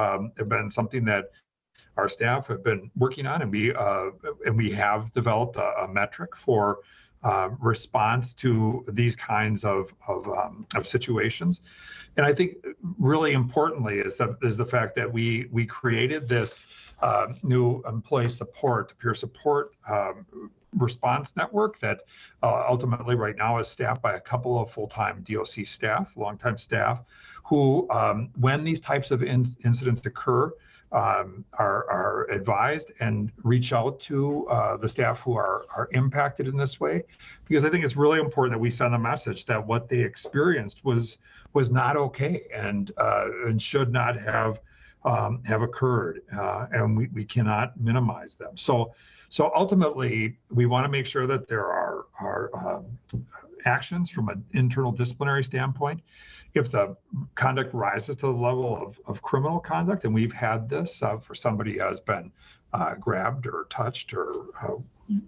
something that our staff have been working on, and we have developed a metric for response to these kinds of situations. And I think really importantly is the fact that we created this new employee support, peer support response network that ultimately right now is staffed by a couple of full-time DOC staff, longtime staff, who when these types of incidents occur, are advised and reach out to the staff who are impacted in this way, because I think it's really important that we send a message that what they experienced was not okay and should not have occurred, and we cannot minimize them. So ultimately, we want to make sure that there are actions from an internal disciplinary standpoint. If the conduct rises to the level of criminal conduct, and we've had this for somebody who has been grabbed or touched or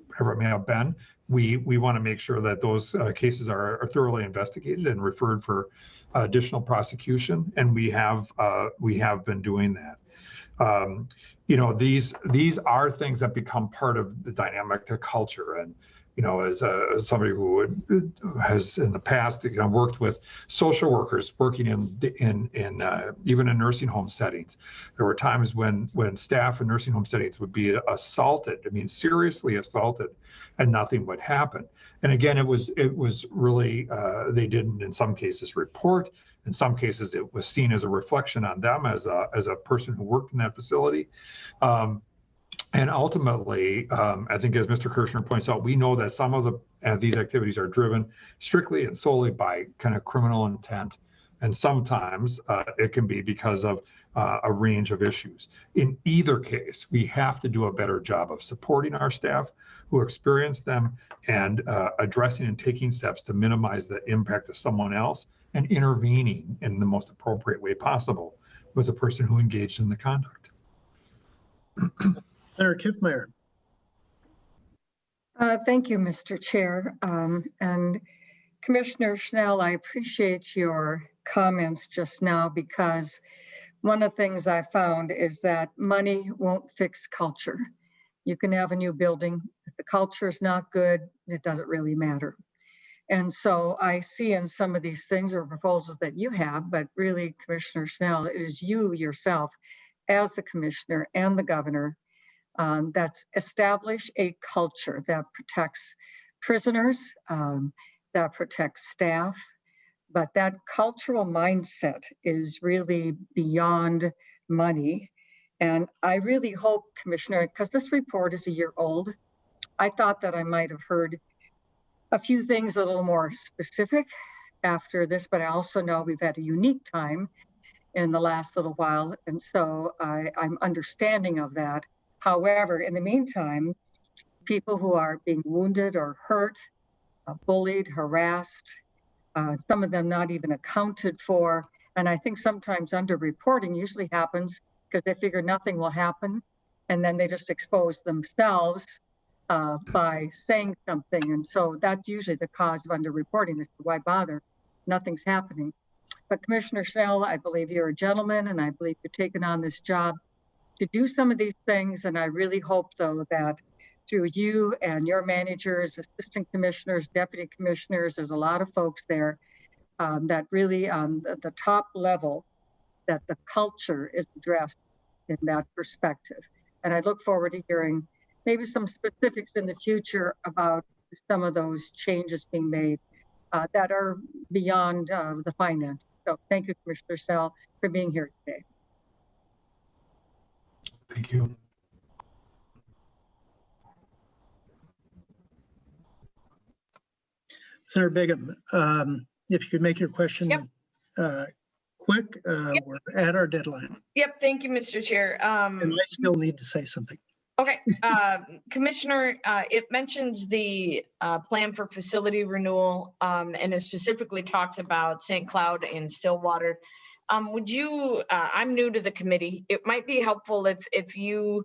whatever it may have been, we want to make sure that those cases are thoroughly investigated and referred for additional prosecution, and we have been doing that. These are things that become part of the dynamic to culture. And as somebody who has in the past worked with social workers working in even in nursing home settings, there were times when staff in nursing home settings would be assaulted, seriously assaulted, and nothing would happen. And again, it was really they didn't in some cases report. In some cases, it was seen as a reflection on them as a person who worked in that facility. And ultimately, I think as Mr. Kirshner points out, we know that some of these activities are driven strictly and solely by kind of criminal intent. And sometimes it can be because of a range of issues. In either case, we have to do a better job of supporting our staff who experience them and addressing and taking steps to minimize the impact of someone else and intervening in the most appropriate way possible with the person who engaged in the conduct. Senator Kiffmeyer. Thank you, Mr. Chair. And Commissioner Schnell, I appreciate your comments just now, because one of the things I found is that money won't fix culture. You can have a new building. If the culture is not good, it doesn't really matter. And so I see in some of these things or proposals that you have, but really, Commissioner Schnell, it is you yourself as the commissioner and the governor that's establish a culture that protects prisoners, that protects staff, but that cultural mindset is really beyond money. And I really hope, Commissioner, because this report is a year old, I thought that I might have heard a few things a little more specific after this, but I also know we've had a unique time in the last little while. And so I'm understanding of that. However, in the meantime, people who are being wounded or hurt, bullied, harassed, some of them not even accounted for. And I think sometimes underreporting usually happens because they figure nothing will happen. And then they just expose themselves by saying something. And so that's usually the cause of underreporting. Why bother? Nothing's happening. But Commissioner Schnell, I believe you're a gentleman, and I believe you've taken on this job to do some of these things. And I really hope, though, that through you and your managers, assistant commissioners, deputy commissioners, there's a lot of folks there that really on the top level, that the culture is addressed in that perspective. And I look forward to hearing maybe some specifics in the future about some of those changes being made that are beyond the finance. So thank you, Commissioner Schnell, for being here today. Thank you. Senator Bingham, if you could make your question Yep. quick, Yep. we're at our deadline. Yep, thank you, Mr. Chair. And I still need to say something. Okay, Commissioner, it mentions the plan for facility renewal, and it specifically talks about St. Cloud and Stillwater. Would you, I'm new to the committee, it might be helpful if you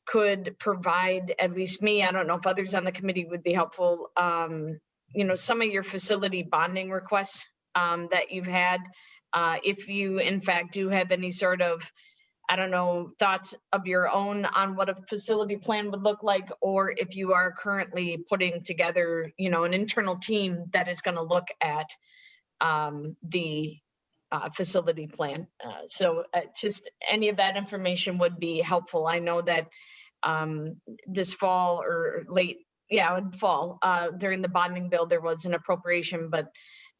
could provide, at least me, I don't know if others on the committee would be helpful, you know, some of your facility bonding requests that you've had. If you in fact do have any sort of, I don't know, thoughts of your own on what a facility plan would look like, or if you are currently putting together, you know, an internal team that is going to look at the facility plan. So just any of that information would be helpful. I know that this fall or late, yeah, fall, during the bonding bill, there was an appropriation, but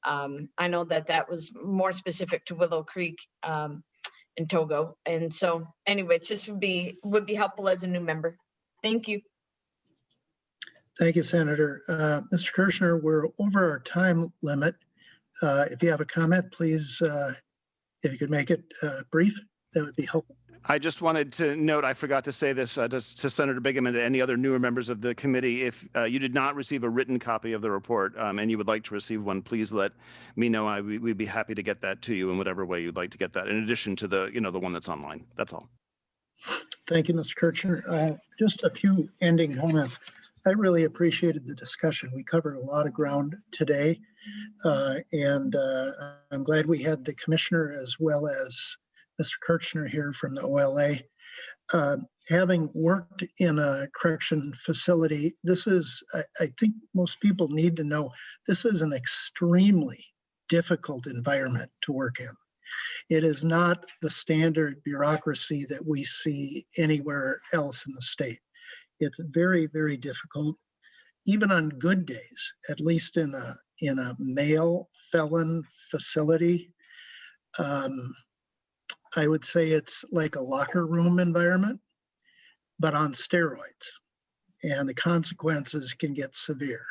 I know that that was more specific to Willow Creek in Togo. And so anyway, it just would be helpful as a new member. Thank you. Thank you, Senator. Mr. Kirschner, we're over our time limit. If you have a comment, please, if you could make it brief, that would be helpful. I just wanted to note, I forgot to say this to Senator Bingham and to any other newer members of the committee. If you did not receive a written copy of the report and you would like to receive one, please let me know. We'd be happy to get that to you in whatever way you'd like to get that, in addition to the, the one that's online. That's all. Thank you, Mr. Kirchner. Just a few ending comments. I really appreciated the discussion. We covered a lot of ground today, and I'm glad we had the commissioner as well as Mr. Kirchner here from the OLA. Having worked in a correction facility, this is, I think most people need to know, this is an extremely difficult environment to work in. It is not the standard bureaucracy that we see anywhere else in the state. It's very, very difficult, even on good days, at least in a male felon facility. I would say it's like a locker room environment, but on steroids, and the consequences can get severe.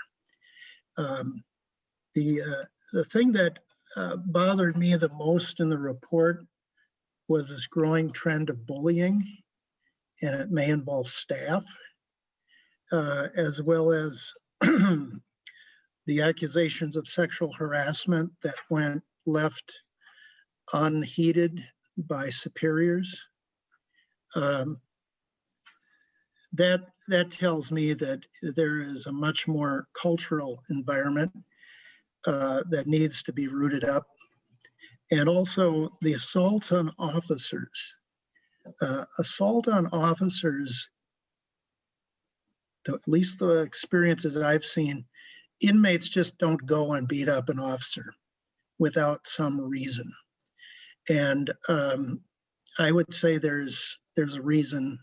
The thing that bothered me the most in the report was this growing trend of bullying, and it may involve staff, as well as the accusations of sexual harassment that went left unheeded by superiors. That tells me that there is a much more cultural environment that needs to be rooted up. And also the assaults on officers. Assault on officers, at least the experiences I've seen, inmates just don't go and beat up an officer without some reason. And I would say there's a reason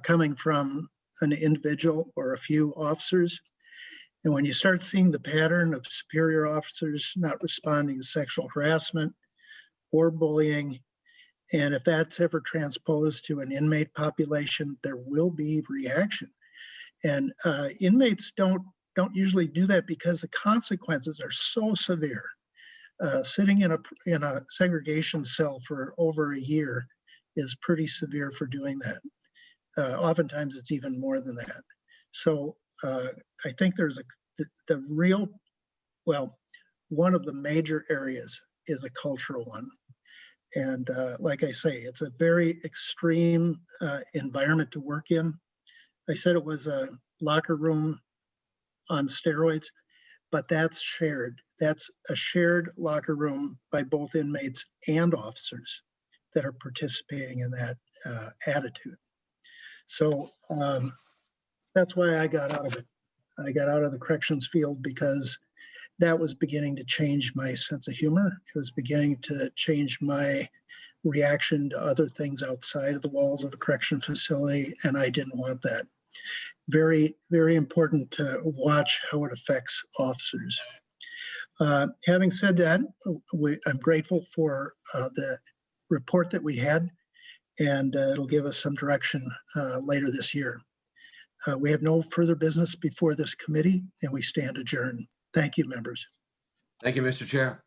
coming from an individual or a few officers. And when you start seeing the pattern of superior officers not responding to sexual harassment or bullying, and if that's ever transposed to an inmate population, there will be reaction. And inmates don't usually do that because the consequences are so severe. Sitting in a segregation cell for over a year is pretty severe for doing that. Oftentimes it's even more than that. So I think there's one of the major areas is a cultural one. And like I say, it's a very extreme environment to work in. I said it was a locker room on steroids, but that's shared. That's a shared locker room by both inmates and officers that are participating in that attitude. So that's why I got out of it. I got out of the corrections field because that was beginning to change my sense of humor. It was beginning to change my reaction to other things outside of the walls of a correction facility, and I didn't want that. Very, very important to watch how it affects officers. Having said that, I'm grateful for the report that we had, and it'll give us some direction later this year. We have no further business before this committee, and we stand adjourned. Thank you, members. Thank you, Mr. Chair.